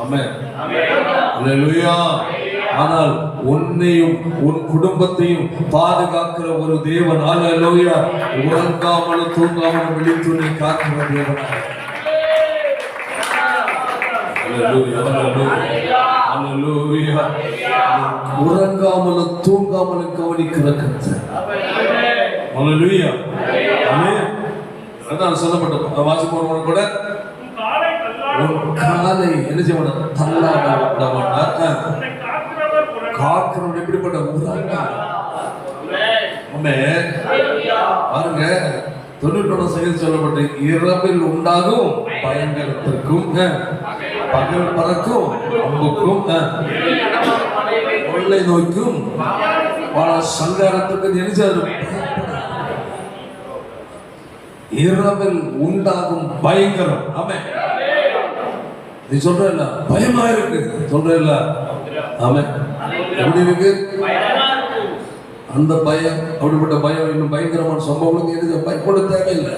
ஆமென். அல்லேலூயா. ஆனால் உன்னையும் உன் குடும்பத்தையும் பாதுகாக்கிற ஒரு தேவன். அல்லேலூயா. உறங்காமலும் தூங்காமலும் விழித்துணை காக்கிற தேவன். அல்லேலூயா, அல்லேலூயா, அல்லேலூயா. உறங்காமலும் தூங்காமலும் கவனிக்கிற கர்த்தர். அல்லேலூயா. ஆமென். அதான் சொல்லப்பட்ட வாசிப்போம் கூட, உன் காலை என்ன செய்ய மாட்டார், தள்ளாட விட மாட்டார். காக்கிறவன் எப்படிப்பட்ட உறங்க. பாருங்க, 91 செயல் சொல்லப்பட்ட இரவில் உண்டாகும் பயங்கரத்திற்கும் பகல் பறக்கும் அம்புக்கும் கொள்ளை நோய்க்கும் பல சங்காரத்துக்கும் நினைச்சாரு. இரவில் உண்டாகும் பயங்கரம். ஆமென். நீ சொல்றல பயமா இருக்கு, சொல்றல. ஆமென். எப்படி இருக்கு அந்த பயம்? அப்படிப்பட்ட பயம் இன்னும் பயங்கரமான சம்பவம் எதுக்கு பயப்பட தேவையில்லை.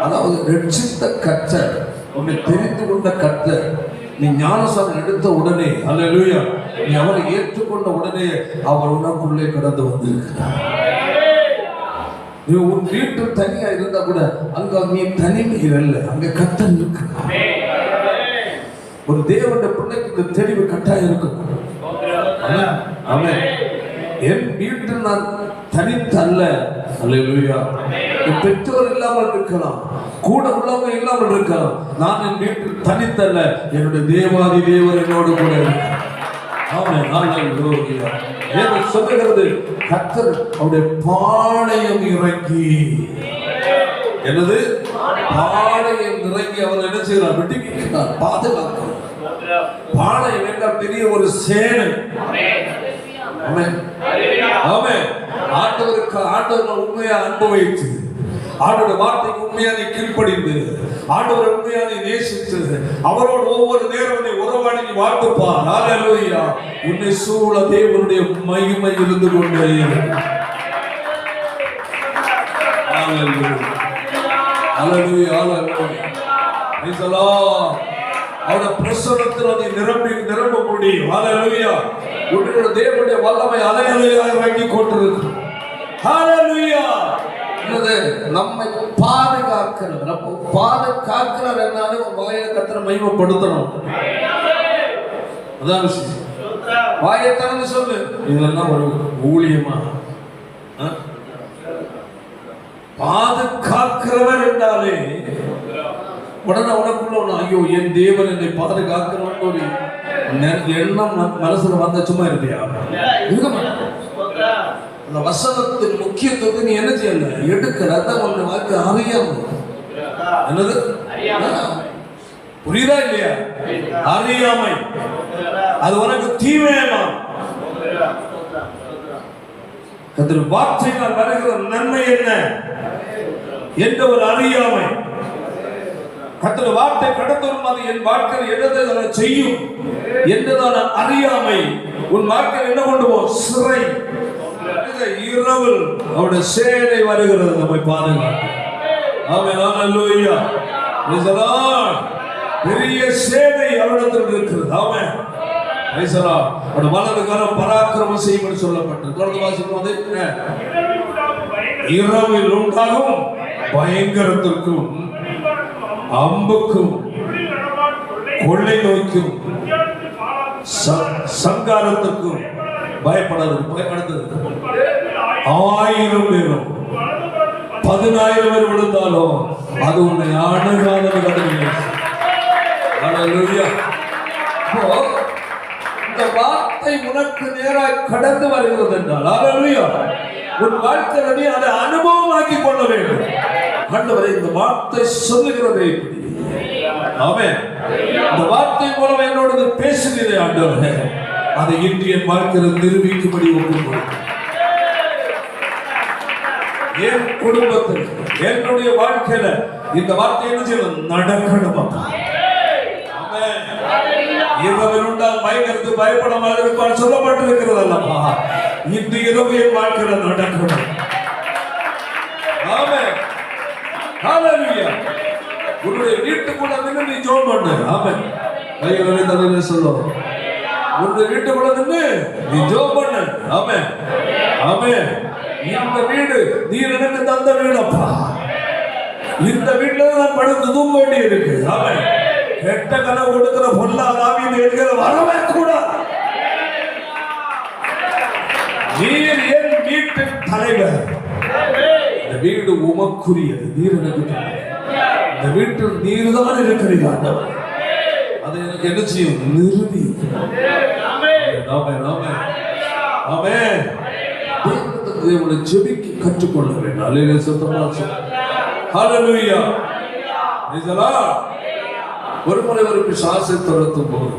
அதாவது ரட்சித்த கர்த்தர், உன்னை தெரிந்து கொண்ட கர்த்தர், நீ ஞானசானம் எடுத்த உடனே, அல்லேலூயா, நீ அவரை ஏற்றுக்கொண்ட உடனே அவர் உனக்குள்ளே கடந்து வந்திருக்கிறார். நீ உன் வீட்டில் தனியா இருந்தா கூட அங்க நீ தனிமையில் இல்லை, அங்க கர்த்தர் இருக்கிறார். ஒரு தேவனுடைய பிள்ளைக்கு இந்த தெளிவு கட்டாயம் இருக்கும். ஆமென். என் வீட்டில் நான் தனித்து அல்ல. அல்லேலூயா. என் பெற்றோர் இல்லாமல் இருக்கலாம், கூட உள்ளவங்க இல்லாமல் இருக்கலாம். நான் என் வீட்டில் தனித்தல்ல, என்னுடைய தேவாதி தேவர் என்னோடு கூட இருக்கிறார். ஆமென். அல்லேலூயா. வேதம் சொல்லுகிறது, கர்த்தர் அவருடைய பாளையம் இறங்கி, என்னது பாளையம் இறங்கி அவர் என்ன செய்கிறார், விடுவிக்கிறார், பாதுகாக்கிறார். பாளையம் என்றால் பெரிய ஒரு சேனை. ஆமென். ஆமென். ஆண்டவர் உண்மையா அன்பு வைத்து, ஆண்டவருடைய வார்த்தைக்கு உண்மையான கீழ்ப்படிந்து, ஆண்டவரை உண்மையான நேசித்து, அவரோடு ஒவ்வொரு நேரம் உறவாடி நீ வாழ்ந்துப்பார். அல்லேலூயா. உன்னை சூழ தேவனுடைய மகிமை இருந்து கொண்டே. அல்லேலூயா, அல்லேலூயா, அல்லேலூயா. Praise the Lord. அவருடைய பிரசன்னத்தில் நீ நிரம்ப முடியும். அல்லேலூயா. உன்னுடைய தேவனுடைய வல்லமை அலையலையாக இறங்கி கொண்டிருக்கு. அல்லேலூயா. நம்மை பாதுகாக்கிறார். அப்போ பாதுகாக்கிறார் என்னாலே வாயை கர்த்தரை மகிமைப்படுத்தணும். அதான் விஷயம். வாயை திறந்து சொல்லு. இதெல்லாம் ஒரு ஊழியமா? பாதுகாக்கிறவர் என்றாலே உடனே உனக்குள்ள ஒண்ணு, ஐயோ என் தேவன் என்னை பாதுகாக்கிறவன் ஒரு எண்ணம் மனசுல வந்த சும்மா இருப்பியா? இருக்க மாட்டேன். அந்த வசனத்தின் முக்கியத்துவத்தை நீ என்ன செய்யல எடுக்கிற. அதான் உன்னை வாழ்க்கை அறியாமை. என்னது புரியுதா இல்லையா? அறியாமை அது உனக்கு தீமையமா. வார்த்தைகள் வருகிற நன்மை என்ன என்ற ஒரு அறியாமை. கர்த்தர் வார்த்தை கடத்தரும் அது என் வாழ்க்கையில் எதை செய்யும் என்றதான அறியாமை உன் வாழ்க்கையில் என்ன கொண்டு போ சிறை. இரவில் அவருடைய சேனை வருகிறது நம்மை பாதுகாக்க. ஆமென் அல்லேலூயா. Praise the Lord. பெரிய சேனை அவரிடத்தில் இருக்கிறது. ஆமென் பிரைஸ் தி லார்ட். அவருடைய வலது கரம் பராக்கிரமம் செய்யும் என்று சொல்லப்பட்டது. தொடர்ந்து வாசிப்போம். இரவில் உண்டாகும் பயங்கரத்திற்கும் அம்புக்கும் கொள்ளை நோய்க்கும் சங்காரத்துக்கும் பயப்படாது. பயப்படுறது 1000 பேரும் 10000 பேர் விழுந்தாலும் அது உன்னை அணுகாத. இந்த வார்த்தை உனக்கு நேராக கடந்து வருகிறது என்றால் அல்லேலூயா, உன் வாழ்க்கையை அதை அனுபவமாக்கி கொள்ள வேண்டும். ஆண்டவரே, இந்த வார்த்தை சொல்லுகிறதே இப்படி. ஆமென். இந்த வார்த்தை மூலம் என்னோடு பேசுகிறேன் ஆண்டவரே, அதை இன்று என் வாழ்க்கையில் நிரூபிக்கும்படி ஒப்புக்கொள்கிறேன். என் குடும்பத்தில் என்னுடைய வாழ்க்கையில இந்த வார்த்தை என்ன செய்யணும்? நடக்கணும். இரவில் உண்டால் பயங்கரத்து பயப்படாமல் இருப்பார் சொல்லப்பட்டிருக்கிறது அல்லவா? இன்று இரவு என் வாழ்க்கையில நடக்கணும். ஆமென் ஹல்லேலூயா. உன்னுடைய வீட்டுக்குள்ள நின்று நீ ஜெபம் பண்ணு. ஆமென். கைகளை தலையில சொல்லும். உன்னுடைய வீட்டுக்குள்ள நின்று நீ ஜெபம் பண்ணு. ஆமென் ஆமென். இந்த வீடு நீ எனக்கு தந்த வீடப்பா. இந்த வீட்டுல நான் படுத்து தூங்க வேண்டி இருக்கு. ஆமென். கெட்ட கனவு கொடுக்கிற பொல்லாத ஆவியின் என்கிற வரவே கூடாது. நீர் என் வீட்டின் தலைவர். இந்த வீடு உமக்குரியது. நீர் எனக்கு இந்த வீட்டில் நீர் தான் இருக்கிறீங்க ஆண்டவர். அதை எனக்கு என்ன செய்யும்? நிறுவி. தேவனை ஜெபிக்க கற்றுக்கொள்ள வேண்டும். அல்லேலூயா. சத்தமா ஹல்லேலூயா. ஒரு முறை ஒரு பிசாசை துரத்தும் போது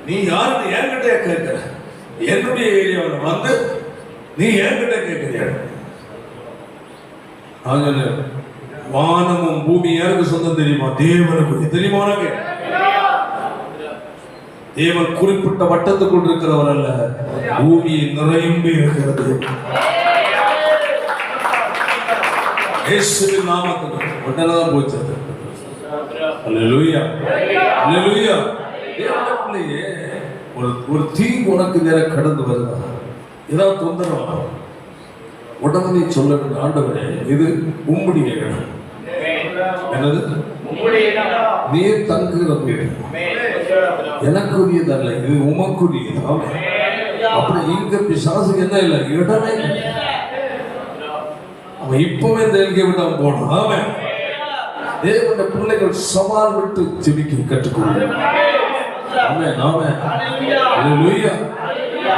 நீ யாருன்னு என்கிட்ட கேட்கிற? என்னுடைய ஏரியாவில் வந்து நீ என்கிட்ட கேட்கிறியா? வானமும் பூமி யாருக்கு சொந்தம் தெரியுமா? தேவனுக்கு. தெரியுமா உனக்கு? தேவன் குறிப்பிட்ட வட்டத்துக்குள் இருக்கிறவர் அல்ல, பூமியை நிரம்பி இருக்கிறது. இயேசுவின் நாமத்தில் உடனே போச்சு. அல்லேலூயா அல்லேலூயா. தேவனுக்குள்ளேயே ஒரு தீங்கு உனக்கு நேரம் கடந்து வருதா? ஏதாவது தொந்தரவு உடனே நீ சொல்ல வேண்டும், ஆண்டவரே இது உம்முடைய இடம். என்னது? நீர் தங்குகிற வீடு. எனக்குரியதல்ல, இது உமக்குரியது. அப்படி இங்க பிசாசுக்கு என்ன இல்லை, இடமே. அவன் இப்பவே இந்த எல்கை விட்டு அவன் போனான். ஆமென். தேவனுடைய பிள்ளைகள் சவால் விட்டு ஜெபிக்க கற்றுக்கொள்ள. ஆமென் ஆமென் அல்லேலூயா.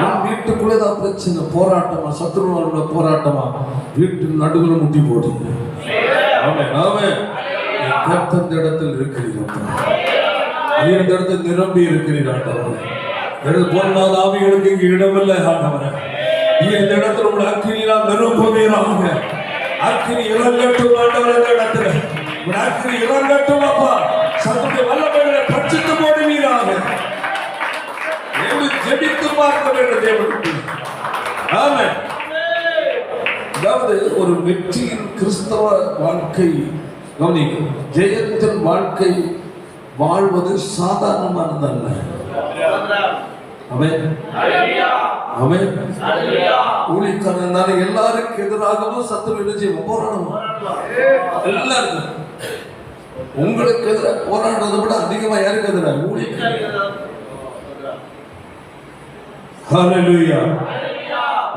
உன் வீட்டுக்குள்ளேதான் பிரச்சனை, போராட்டமா, சத்துருவோட போராட்டமா, வீட்டின் நடுவில் முட்டி போடு. ஆமென் ஆமென். கர்த்தர் இடத்தில் இருக்கிறீர்கள். நீ இந்த இடத்தில் நிரம்பி இருக்கிறீர்கள். பொருளாத ஆவிகளுக்கு இங்கு இடமில்லை ஆண்டவரே. நீ இந்த இடத்துல உங்கள் அக்கினியால் நிரம்புவீராக. அக்கினி இறங்கட்டும் ஆண்டவரே. இந்த இடத்துல உங்கள் அக்கினி இறங்கட்டும் அப்பா. சத்துடைய வல்லமைகளை பட்சித்து போடுவீராக. ஜெபித்து பார்க்க வேண்டும் தேவனுக்கு. ஆமென். அதாவது ஒரு வெற்றியின் கிறிஸ்தவ வாழ்க்கை கவனிக்கும். ஜெயத்தின் வாழ்க்கை வாழ்வது சாதாரணமானதல்ல. ஆமென் ஆமென். ஊழியக்காரனால எல்லாருக்கும் எதிராகவும் சத்துரு நிச்சயம் போராடணும். எல்லாருக்கும் உங்களுக்கு எதிராக போராடுறதை விட அதிகமா யாருக்கு எதிராக? ஊழியக்காரர். ஹல்லேலூயா.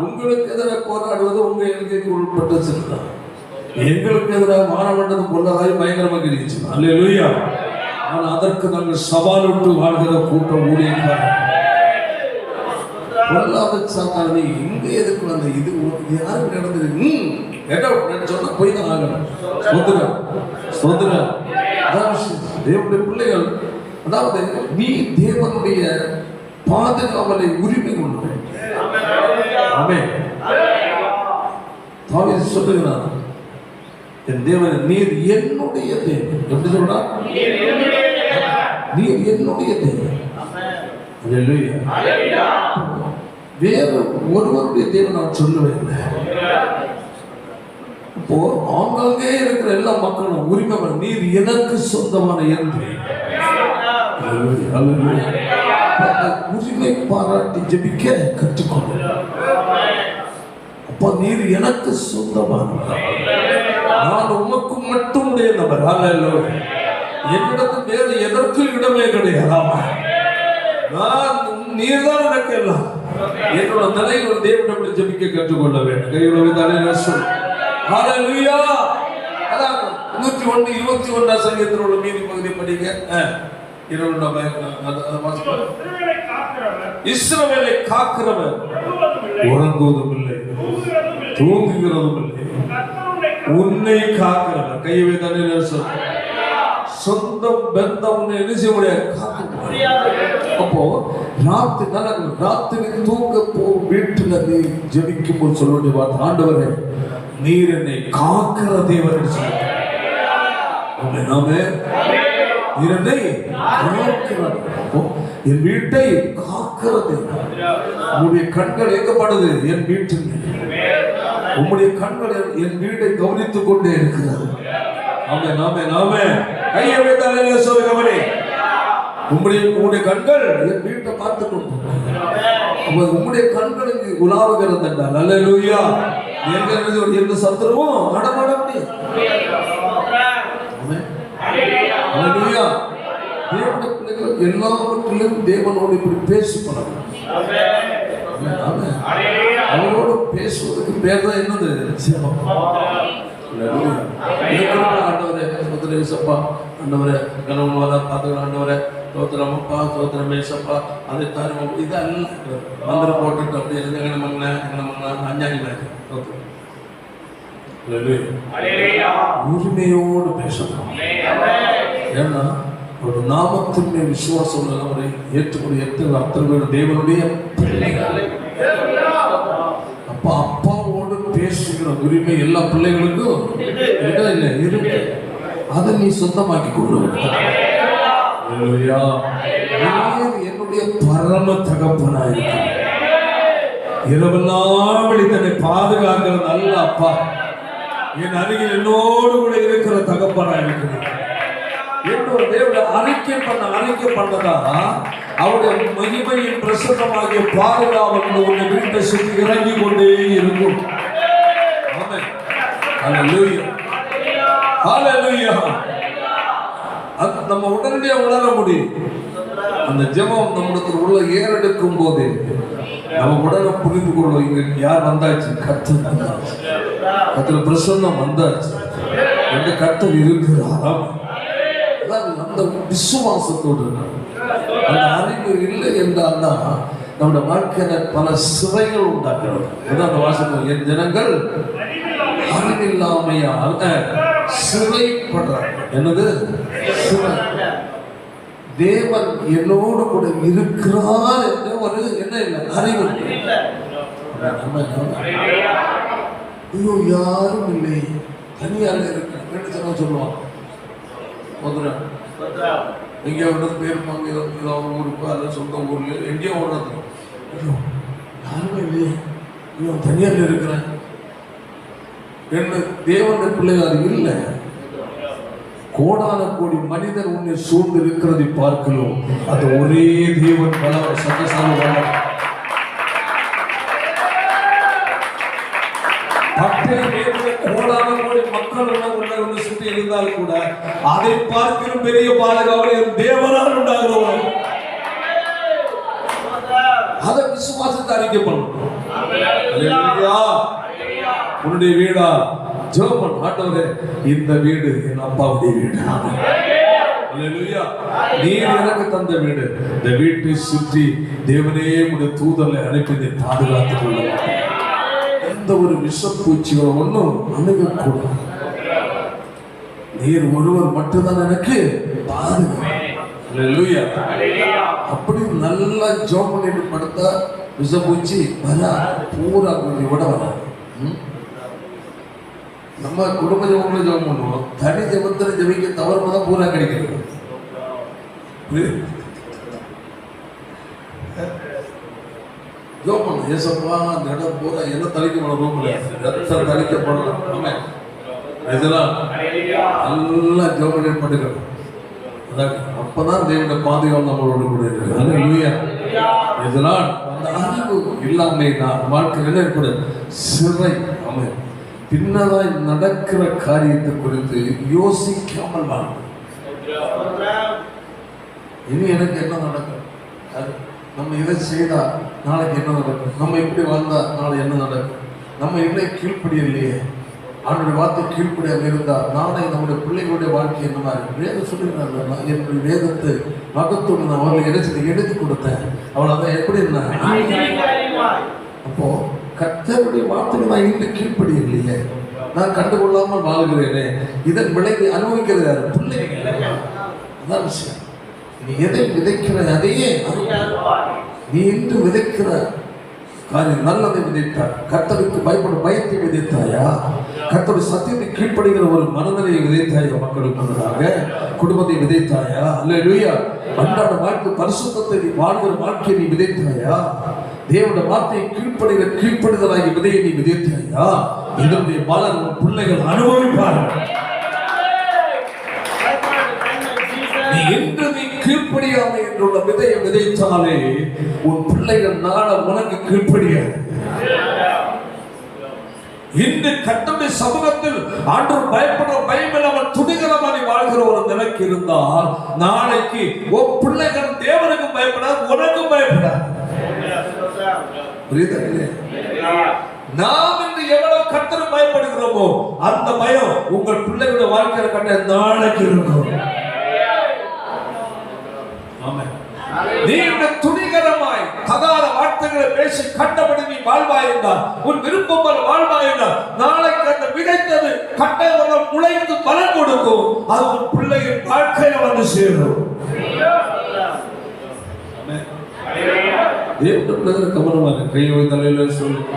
உங்களுக்கு எதிராக போராடுவது உங்க எல்கைக்கு உட்பட்ட சிறுதான். எங்களுக்கு எதிராக மானவண்டது பொல்லதாய் பயங்கரமாக இருந்துச்சு. அல்லேலூயா. ஆனால் அதற்கு நாங்கள் சவால் விட்டு வாழ்கிற கூட்டம் ஊழியக்காரர். பொல்லாத சாத்தானே இங்க எதுக்கு வந்த இது யாருக்கு நடந்தது சொன்னா போய் தான் ஆகணும். தேவனுடைய பிள்ளைகள், அதாவது நீ தேவனுடைய பாதுகாவலை உரிமை கொண்டு சொல்லுகிறான், என் தேவன் நீர் என்னுடைய தேவன். எப்படி சொல்றா? நீர் என்னுடைய தேவன். வேறு ஒருவருடைய தேவன் நான் சொல்லுவேன். இப்போ ஆங்காங்கே இருக்கிற எல்லா மக்களும் உரிமை, நீர் எனக்கு சொந்தமான என்று உரிமை பாராட்டி ஜெபிக்க கற்றுக்கொள்ள. அப்ப நீர் எனக்கு சொந்தமான, நான் உமக்கு மட்டும் உடைய நபர். என்னிடத்தில் வேறு எதற்கும் இடமே கிடையாது. நீர் தான் எனக்கு எல்லாம். என்னோட தலைவர் தேவனிடம் ஜெபிக்க கற்றுக்கொள்ள வேண்டும். கையுடைய தலைவர் சொல். ஹல்லேலூயா. அதான் 121 சங்கீதத்தில் உள்ள மீதி பகுதி படிங்க. இஸ்ரவேலை காக்கிறவர் உறங்குவதும் இல்லை, தூங்குகிறதும் இல்லை, உன்னை காக்கிறவர். கையை தலைவர் சொல். சொந்த பந்தம் உன்னை என்ன செய்ய முடியாது, காக்க. அப்போ ராத்திரி தூங்க போ வீட்டுல நீ ஜெபிக்கும் போது சொல்ல வேண்டிய வார்த்தை, ஆண்டவரே நீர் என்னை காக்கிற தேவன். என் வீட்டை காக்கிற தேவன். உங்களுடைய கண்கள் எங்கப்படுது? என் வீட்டில். உங்களுடைய கண்கள் என் வீட்டை கவனித்துக் கொண்டே இருக்கிறது. கையை வைத்தாலே சொல்லுங்க, உங்களுடைய கண்கள் என் வீட்டை பார்த்து கொண்டு உங்களுடைய கண்களுக்கு உலாவுகிறது என்றால் அல்லேலூயா. எந்த சத்துருவும் நடமாட முடியாது. தேவனுடைய பிள்ளைகள் எல்லாவற்றிலும் தேவனோடு இப்படி பேசப்படும். அவரோடு பேசுவதற்கு பேர் தான் என்னது? ஆண்டவரே சப்பா, ஆண்டவரே கனவு வர பார்த்துக்கிற ஆண்டவரே தோத்திரமப்பா, தோத்திரமே சப்பா, அதை தாரும் இதெல்லாம் மந்திரம் போட்டுட்டு அப்படி எங்களை மங்கன அஞ்சாணி மாதிரி உரிமையோடு பேசணும். ஏன்னா ஒரு நாமத்தின் மேல் விசுவாசம் உள்ளவரை ஏற்றுக்கூடிய அத்தனை பேர் தேவனுடைய பிள்ளைகள். அப்பா அப்பாவோடு பேசுகிற உரிமை எல்லா பிள்ளைகளுக்கும் இல்லை இருக்கு. அதை நீ சொந்தமாக்கி கொண்டு என்னுடைய பரம தகப்பனாயிருக்க இரவெல்லாம் தன்னை பாதுகாக்கிற நல்ல அப்பா, என் அருகில் என்னோடு கூட இருக்கிற தகப்பனாயிருக்கிறார். என்னோட தேவனை அறிக்கை பண்ணதா அவருடைய மகிமையின் பிரசன்னமாகிய பாதுகாவல் உன்னை வீட்டை சுற்றி இறங்கி கொண்டே இருக்கும். நம்ம உடனடியாக உணர முடியும். அந்த ஜெபம் நம்மளுக்கு உள்ள ஏறெடுக்கும் போது நம்ம உடனே புரிந்து கொள்வோம், இங்க யார் வந்தாச்சு, கர்த்தர் வந்தாச்சு, கர்த்தர் பிரசன்னம் வந்தாச்சு, எந்த கர்த்தர் இருக்கிறாராம். அந்த விசுவாசத்தோடு அந்த அறிவு இல்லை என்றால் தான் நம்முடைய வாழ்க்கையில பல சிறைகள் உண்டாகிறது. அந்த வாசகம், என் ஜனங்கள் அறிவில்லாமையால் சிறைப்படுறாங்க. என்னது சிறை? தேவன் என்னோடு கூட இருக்கிறார் என்ற ஒரு என்ன இல்லை, அறிவு. ஐயோ யாரும் இல்லை, தனியாக இருக்கிற சொல்லுவாங்க. எங்கேயோ போயிருப்பாங்க, ஏதோ ஊருக்கு அல்லது சொந்த ஊர்ல எங்கேயோ ஓடுறது, ஐயோ யாருமே இல்லையே, ஐயோ தனியார் இருக்கிறேன் என்று தேவனுடைய பிள்ளைகள் இல்லை. கோடான கோடி மனிதர் உன்னை சூழ்ந்து இருக்கிறதை பார்க்கிறோம். அது ஒரே தேவன் பல சந்தோஷம். கோடான கோடி மக்கள் உன்னை சுற்றி இருந்தால் கூட அதை பார்க்கிற பெரிய பாதுகாவல் தேவனால் உண்டாகிறோம். அதை விசுவாசத்தை அறிக்கை பண்ணணும். உன்னுடைய வீடா ஜெபம், ஆண்டவரே இந்த வீடு என் அப்பாவுடைய வீடு, அல்லேலூயா. நீர் எனக்கு தந்த வீடு, இந்த வீட்டை சுற்றி தேவனே உடைய தூதரை அனுப்பி இதை பாதுகாத்துக் கொள்ள மாட்டேன். எந்த ஒரு விஷப்பூச்சிகளை ஒன்றும் அணுகக்கூடாது. நீர் ஒருவர் மட்டும்தான் எனக்கு பாதுகாப்பு. அல்லேலூயா. அப்படி நல்லா ஜோம் பண்ணிட்டு படுத்தா விஷப்பூச்சி வரா, பூரா விட வராது. நம்ம குடும்ப ஜபங்களை ஜபம் பண்ணுவோம், தனி ஜபத்தில் ஜபிக்க தவறுமா தான் பூரா கிடைக்கிறது. ஜோம் பண்ணு, ஏசப்பா அந்த இடம் பூரா என்ன தளிக்கப்படும், ரூம்ல ரத்தம் தளிக்கப்படணும். இதெல்லாம் நல்லா ஜோம் பண்ணி படுக்கணும். அப்பதான் தேவனுடைய பாதுகாப்பு நம்மளோட கூட இருக்கு. அல்லேலூயா. இதனால் அந்த அறிவு இல்லாம நான் வாழ்க்கை என்ன ஏற்படும், சிறை. ஆமென். பின்னதாய் நடக்கிற காரியத்தை குறித்து யோசிக்காமல் வாழ்க்கை. இனி எனக்கு என்ன நடக்கும், நம்ம இதை செய்தா நாளைக்கு என்ன நடக்கும், நம்ம இப்படி வாழ்ந்தா நாளை என்ன நடக்கும், நம்ம இல்லை கீழ்ப்படி இல்லையே, அவனுடைய வார்த்தை கீழ்ப்படியாக இருந்தா நாளை நம்முடைய பிள்ளைகளுடைய வாழ்க்கை என்ன மாதிரி. வேதம் சொல்லியிருந்தாங்க, என்னுடைய வேதத்தை மகத்தோடு நான் அவர்களை எடுத்து கொடுத்தேன். அவள் அதை எப்படி இருந்தா, அப்போ கர்த்தருடைய வார்த்தைக்கு நான் இன்னும் கீழ்ப்படி இல்லையே, நான் கண்டுகொள்ளாமல் வாழ்கிறேனே, இதன் விளைவை அனுபவிக்கிறது யாரு, பிள்ளைகள். அதான் விஷயம். நீ எதை விதைக்கிற அதையே நீ இன்று விதைக்கிற காரியம் நல்லதை விதைத்தாய். கர்த்தருக்கு பயப்படும் பயத்தை விதைத்தாயா, கர்த்தருடைய சத்தியத்தை கீழ்ப்படுகிற ஒரு மனநிலையை விதைத்தாயா, மக்களுக்கு முன்னதாக குடும்பத்தை விதைத்தாயா, அல்லேலூயா. அன்றாட வாழ்க்கை பரிசுத்தத்தை வாழ்கிற வாழ்க்கையை நீ விதைத்தாயா, தேவனுடைய வார்த்தையை கீழ்ப்படுதலாகி விதையை நீ விதைத்தாயா, இதனுடைய பலன் உன் பிள்ளைகள் அனுபவிப்பார்கள். நீ என்று நீ கீழ்ப்படியாமை என்றுள்ள விதையை விதைத்தாலே உன் பிள்ளைகள் நாள உனக்கு கீழ்ப்படியாது. இன்று கர்த்தருடைய சமூகத்தில் ஆண்டவர் பயப்படுற பயம் இல்லாமல் துணிகரமாக வாழ்கிற ஒரு நிலைக்கு இருந்தால் நாளைக்கு உன் பிள்ளைகள் தேவனுக்கு பயப்படாது, உனக்கும் பயப்படாது. புரியுதா இல்லையா? நாம் இன்று எவ்வளவு கர்த்தருக்கு பயப்படுகிறோமோ அந்த பயம் உங்கள் பிள்ளைகளுடைய வாழ்க்கையில கண்ட நாளைக்கு இருக்கும். நீங்கள் துணிகரமாய் தகாத வார்த்தைகளை பேசி கண்டபடி நீ வாழ்வாய் என்றால், உன் விருப்பம் வாழ்வாய் என்றால், நாளைக்கு அந்த விதைத்தது கட்டவரம் முளைத்து பலன் கொடுக்கும். அது உன் பிள்ளையின் வாழ்க்கையில வந்து சேரும். கவனமாக கையை தலையில சொல்லுங்க.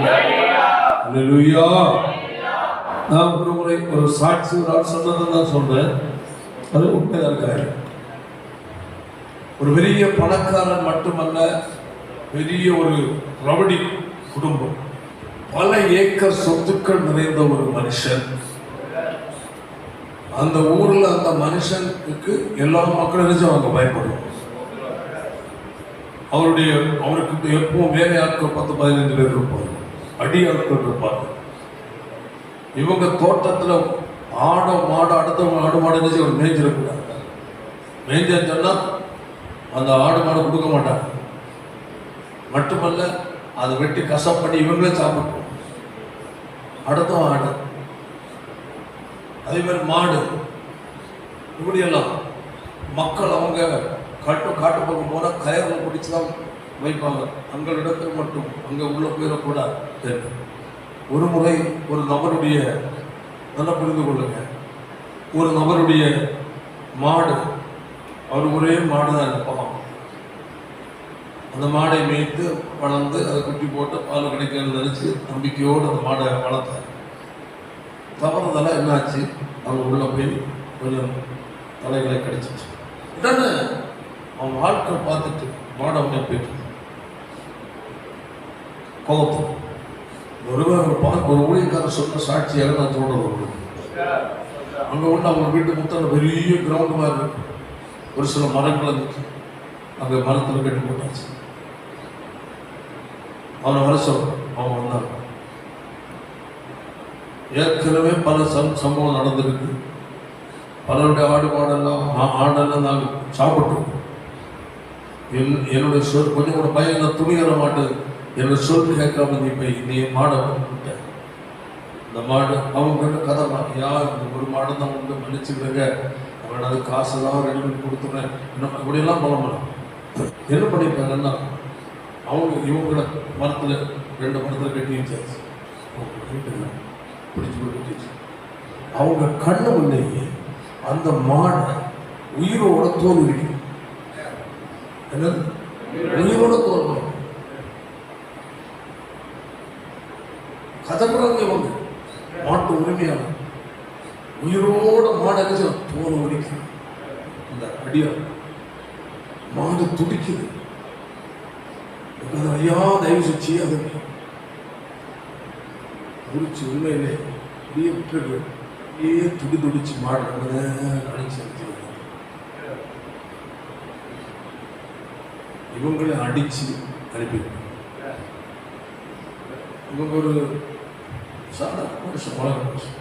நான் ஒரு முறை ஒரு சாட்சி ஒரு ஆள் சொன்னதை தான் சொல்றேன், அது உண்மைதான் இருக்காரு. ஒரு பெரிய பணக்காரன் மட்டுமல்ல, பெரிய ஒரு ரவடி குடும்பம், பல ஏக்கர் சொத்துக்கள் நிறைந்த ஒரு மனுஷன். அந்த ஊர்ல அந்த மனுஷனுக்கு எல்லா மக்களும் நினைச்சவங்க பயப்படுவாங்க. அவருக்கு எப்பவும் வேலை ஆட்கள் 10-15 பேர் இருப்பாங்க, அடி ஆட்கள் இருப்பாங்க. இவங்க தோட்டத்துல ஆடு மாடு அடுத்தவங்க ஆடு மாடு நினைச்சு அவர் மேய்ஞ்சிடக்கூடாது. மேய்ஞ்சான்னு சொன்னா அந்த ஆடு மாடு கொடுக்க மாட்டாங்க. மட்டுமல்ல, அதை வெட்டி கசப் பண்ணி இவங்களே சாப்பிட்டோம். அடுத்த ஆடு, அதே மாதிரி மாடு, இப்படியெல்லாம் மக்கள் அவங்க காட்டு பக்கம் போனால் கயர்ல பிடிச்சி தான் வைப்பாங்க. அங்கே இடத்துல மட்டும் அங்கே உள்ள போயிடக்கூடாது. ஒரு முறை ஒரு நபருடைய, நல்லா புரிந்து கொள்ளுங்க, ஒரு நபருடைய மாடு, அவர் ஒரே மாடு தான் இருப்பான். அந்த மாடை மேய்த்து வளர்ந்து அதை குட்டி போட்டு பால் கிடைக்கணும்னு நினைச்சு நம்பிக்கையோடு அந்த மாடை வளர்த்தார். தவறுதெல்லாம் என்னாச்சு, அவங்க உள்ள போய் கொஞ்சம் தலைகளை கிடைச்சிச்சு. உடனே அவன் வாழ்க்கை பார்த்துட்டு மாடை அவனை போயிட்டு கோபம். ஒரு ஊழியக்காரர் சொன்ன சாட்சியாக நான் சொல்றது. அங்கே உள்ள அவங்க வீட்டு முத்தான பெரிய கிரவுண்ட் மாதிரி இருக்கு, ஒரு சில மரங்கள் இருந்துச்சு, அங்கே மரத்தில் கட்டி போட்டாச்சு. அவனை வர சொல்ற, அவன் வந்தான். ஏற்கனவே பல சம்பவம் நடந்திருக்கு. பலருடைய ஆடெல்லாம் நாங்கள் சாப்பிட்டோம். என்னுடைய சொல் கொஞ்சம் கூட பையன் நான் துணிகர மாட்டேன், என்னோட சொல் கேட்காம நீ மாடை விட்ட. இந்த மாடு அவங்க கதை யார் ஒரு மாடு தான் உண்டு மன்னிச்சுக்கிறங்க, வேணாது காசு தான் ரெடி பண்ணி கொடுத்துட்றேன் இன்னும் அப்படியெல்லாம் பண்ணலாம். என்ன பண்ணியிருக்காங்கன்னா இவங்கள மரத்தில் 2 மரத்தில் கட்டி வச்சாச்சு. பிடிச்சி கொடுத்துச்சு. அவங்க கண்ணு முன்னையே அந்த மாடை உயிரோட தோல் உரிக்கும். என்னது? உயிரோட தோல் கதக்குறாங்க. இவங்க மாட்டு உரிமையான உயிரோட மாடை தோல் உரிக்கும். இந்த அடியா மாடு துடிக்குது. ஐயா தயவு செஞ்சு அது உரிச்சு உண்மையிலே அப்படியே விட்டுருக்கு. அப்படியே துடிச்சு மாடு அடிச்சு இவங்களை அடிச்சு அனுப்பி இவங்க ஒரு சாதாரண மனுஷன், உலக மனுஷன்.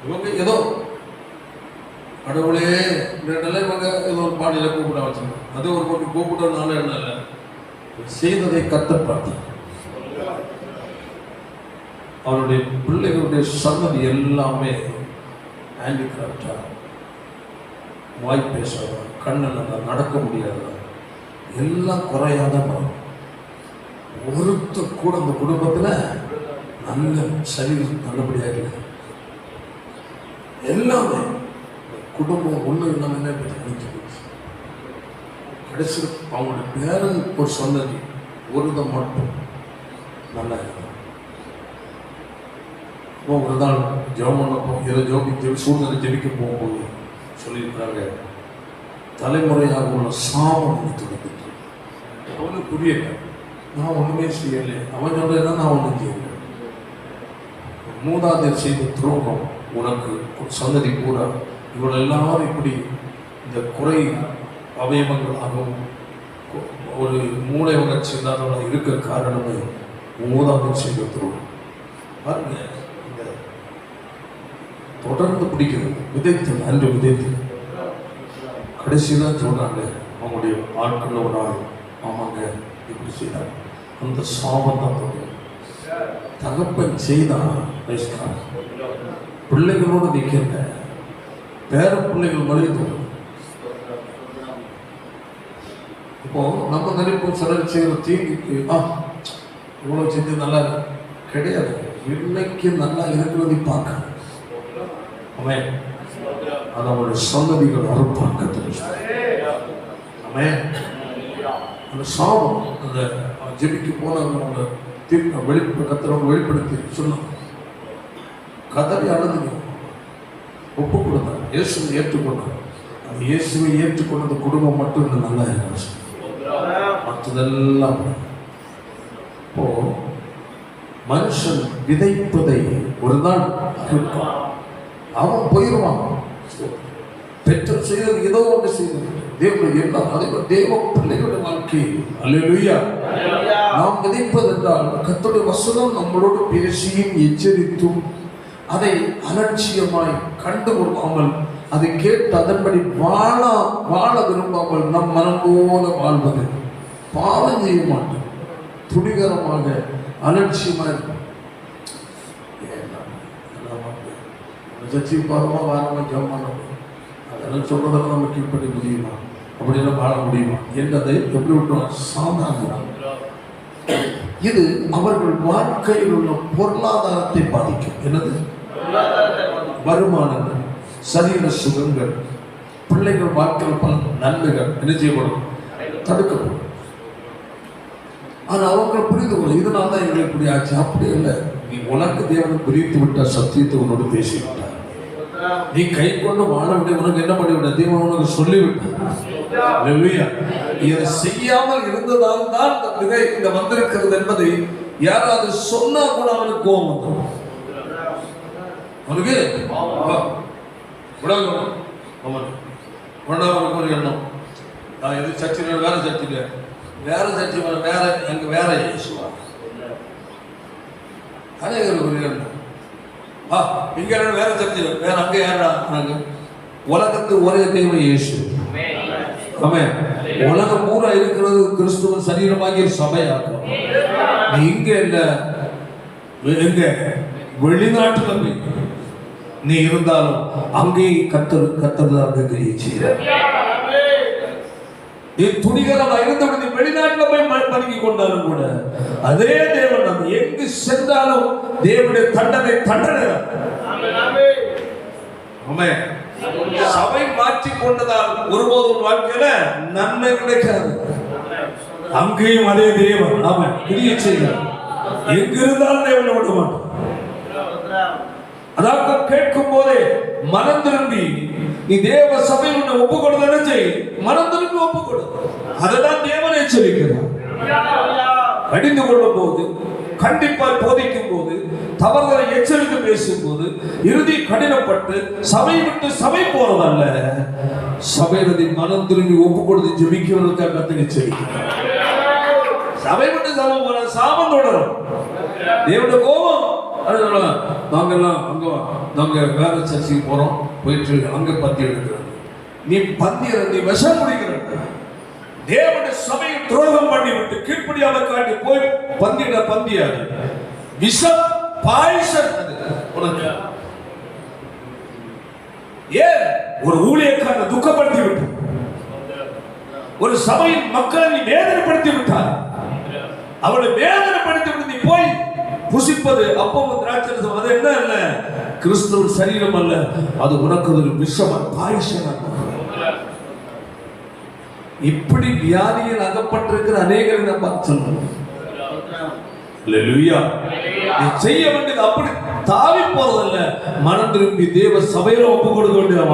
இவங்க ஏதோ கடவுளே இவங்க ஏதோ ஒரு பாடியில கூப்பிட வச்சுருக்காங்க. அது ஒரு பக்கம் கூப்பிட்டதுனால என்ன இல்லை, செய்ததை கர்த்தர் பார்த்தார். அவருடைய பிள்ளைகளுடைய சன்னதி எல்லாமே ஹேண்டிகிராஃப்டா, வாய் பேசாதா, கண்ணு நடக்க முடியாதா, எல்லாம் குறையாதான் வரும். ஒருத்தர் கூட அந்த குடும்பத்தில் நல்ல சரீரம் நல்லபடியாக இல்லை. எல்லாமே குடும்பம் ஒன்று நம்ம என்ன நினைச்சு போச்சு. கடைசி அவங்களுடைய பேரன் ஒரு சந்ததி ஒருதை மட்டும் நல்லா இருக்கும். ஒரு நாள் ஜெபம் பண்ணப்போ ஏதோ சூழ்நிலை ஜெபிக்க போகும்போது சொல்லியிருக்கிறாங்க, தலைமுறையாக உள்ள சாபம் தொடர்ந்து அவனுக்கு புரியல. நான் ஒன்றுமே செய்யலை. அவன் சொல்றேன்னா நான் ஒன்றும் செய்யலை. மூதாதையர் செய்த துரோகம் உனக்கு சந்ததி கூட இவள் எல்லாரும் இப்படி இந்த குறை அவயவங்களாகவும் ஒரு மூளை வளர்ச்சியில்லாத இருக்க காரணமே மூதாதையர் செய்த துரோகம். பாருங்க, இந்த தொடர்ந்து பிடிக்கிறது விதைத்து அன்று விதைத்து கடைசியில் சொல்றாங்க அவங்களுடைய ஆட்கள் ஒரு ஆள் ஆமாங்க இப்படி செய்தாங்க. அந்த சாபம் தான் தொடரும். தகப்பன் செய்தான் பிள்ளைகளோடு நிற்கின்ற பேர பிள்ளைகள் மொழி தோணும். இப்போ நம்ம நினைப்போம் சிலர் செய்கிற தீங்குக்கு இவ்வளோ செஞ்சு நல்லா கிடையாது. இன்னைக்கு நல்லா இருக்கிறதை பார்க்க அவன் அது அவனுடைய சந்ததிகள் அறுப்பாங்க. அவன் அந்த சாபம் அந்த ஜெபிக்கு போனவங்க கத்திரவங்க வெளிப்படுத்தி சொன்னாங்க. கதறி அழுது ஒப்பு கொடுத்தாங்க. இயேசுவை ஏற்றுக்கொண்டாங்க. அந்த இயேசுவை ஏற்றுக்கொண்ட குடும்பம் மட்டும் இந்த நல்லா இருந்துச்சு. மற்றதெல்லாம் இப்போ மனுஷன் விதைப்பதை ஒரு நாள் அறுப்பான். அவன் போயிடுவான். பெற்றோர் செய்வது ஏதோ ஒன்று செய்வது தேவனுடைய எல்லாம் அதே தேவ பிள்ளைகளுடைய வாழ்க்கை. அல்லேலூயா. நாம் விதைப்பதென்றால் கர்த்தருடைய வசனம் நம்மளோடு பேசியும் எச்சரித்தும் அதை அலட்சியமாய் கண்டு கொள்ளாமல் அதை கேட்டு அதன்படி வாழ விரும்பாமல் நம் மனம் போல வாழ்வது, பாவம் செய்ய மாட்டோம், துணிகரமாக அலட்சியமாக சச்சி பாவமா வாரமா ஜெபம் அதெல்லாம் சொல்றதெல்லாம் நம்ம கீழ்படி முடியுமா, அப்படியெல்லாம் வாழ முடியுமா என்றதை எப்படி விட்டோம் சாதாரண. இது அவர்கள் வாழ்க்கையில் உள்ள பொருளாதாரத்தை பாதிக்கும். என்னது? வருமானங்கள், சரீர சுகங்கள், பிள்ளைகள் வாழ்க்கையில் பல நன்மைகள் என்ன செய்யப்படும்? தடுக்கப்படும். ஆனால் அவங்க புரிந்து கொள்ள இதனால தான் எங்களுக்கு இப்படி ஆச்சு. அப்படி இல்லை. நீ உனக்கு தேவன் பிரித்து விட்ட சத்தியத்தை உன்னோடு பேசிவிட்டார். நீ கை கொண்டு வாழ விட உனக்கு என்ன பண்ணிவிட்ட தேவன் உனக்கு சொல்லிவிட்டார். இதை செய்யாமல் இருந்ததால் தான் இந்த விதை இங்க வந்திருக்கிறது என்பதை யாராவது சொன்னா கூட அவனுக்கு கோபம் வந்துடும். அவனுக்கு அவனுக்கு ஒரு எண்ணம், நான் எது சர்ச்சை வேற சர்ச்சை வேற எங்க வேற இயேசுவா அநேகருக்கு ஒரு எண்ணம். இங்க வேற சர்ச்சை வேற அங்க யாரா உலகத்து ஒரே தெய்வம் இயேசு. ஆமென். உலகம் பூரா இருக்கிறது கிறிஸ்துவ சரீரமாகிய சபையாகும். இங்க இல்ல, எங்க வெளிநாட்டுல போய் நீ இருந்தாலும் அங்கேயும் கத்தர் கிரியை செய்கிறார். நீ துணிகரமா இருந்தவன் நீ வெளிநாட்டில் போய் பதுக்கி கொண்டாலும் கூட அதே தேவன் நம்ம எங்கு சென்றாலும் தேவனுடைய தண்டனை. சபை மாற்றி கொண்டதால் ஒருபோதும் வாழ்க்கையில நன்மை கிடைக்காது. அங்கேயும் அதே தேவன் நாம கிரியை செய்கிறார். எங்க இருந்தாலும் தேவனை விட மாட்டோம். அதாவது கேட்கும் போதே மனம் திரும்பி நீ தேவ சபையில் உன்னை ஒப்பு கொடுத்தன செய். மனம் திரும்பி ஒப்பு கொடு. அதைதான் தேவனை எச்சரிக்கிறார். கடிந்து கொள்ளும் போது, கண்டிப்பாய் போதிக்கும் போது, தவறுகளை எச்சரித்து பேசும் போது இறுதி கடினப்பட்டு சபை விட்டு சபை போறதல்ல, சபையினதை மனம் திரும்பி ஒப்பு கொடுத்து ஜெபிக்கிறதுக்காக கர்த்தர் எச்சரிக்கிறார். சபை விட்டு சபை போற சாபம் தொடரும். தேவனுடைய கோபம். நாங்க வேற சர்ச்சைக்கு போறோம், போயிட்டு அங்க பந்தி எடுக்கிறது. நீ விஷம் குடிக்கிற தேவனுடைய சபையை துரோகம் பண்ணி விட்டு கீழ்ப்படியாம காட்டி போய் பந்தியாது விஷம் பாய்சன் உனக்கு. ஏன் ஒரு ஊழியக்காரனை துக்கப்படுத்தி விட்டு ஒரு சபையின் மக்களை நீ வேதனைப்படுத்தி விட்டார். அவளை வேதனைப்படுத்தி விட்டு நீ போய் புசிப்பது அப்பமும் திராட்சரசம், அது என்ன அல்ல, கிறிஸ்துவ சரீரம் அல்ல, அது உனக்கு ஒரு விஷம் பாய்சன். இப்படி வியாதியில் அகப்பட்டிருக்கிற அநேகரை நான் பார்த்து சொல்றேன். அல்லேலூயா. நீ செய்ய வேண்டியது அப்படி தாவி போறதல்ல, மனம் திரும்பி தேவ சபையில ஒப்பு கொடுக்க வேண்டியது.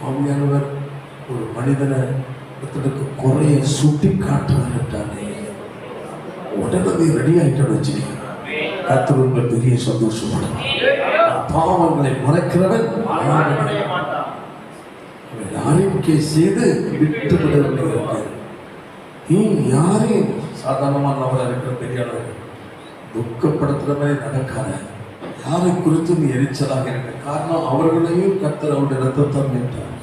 ஆவியானவர் ஒரு மனிதனை குறைய சுட்டி காட்டுறாரு, உடனே ரெடி ஆயிட்டு வச்சுக்க. கர்த்தர் பெரிய சந்தோஷப்படுவார். பாவங்களை மறைக்கிறவன் அறிக்கை செய்து விட்டு விட. நீ யாரையும் சாதாரணமானவராக இருக்கிற பெரியாளர் துக்கப்படுத்துற மாதிரி நடக்காத. யாரை குறித்து நீ எரிச்சலாக இருக்க காரணம் அவர்களையும் கர்த்தர் அவருடைய ரத்தத்தை மீட்டார்.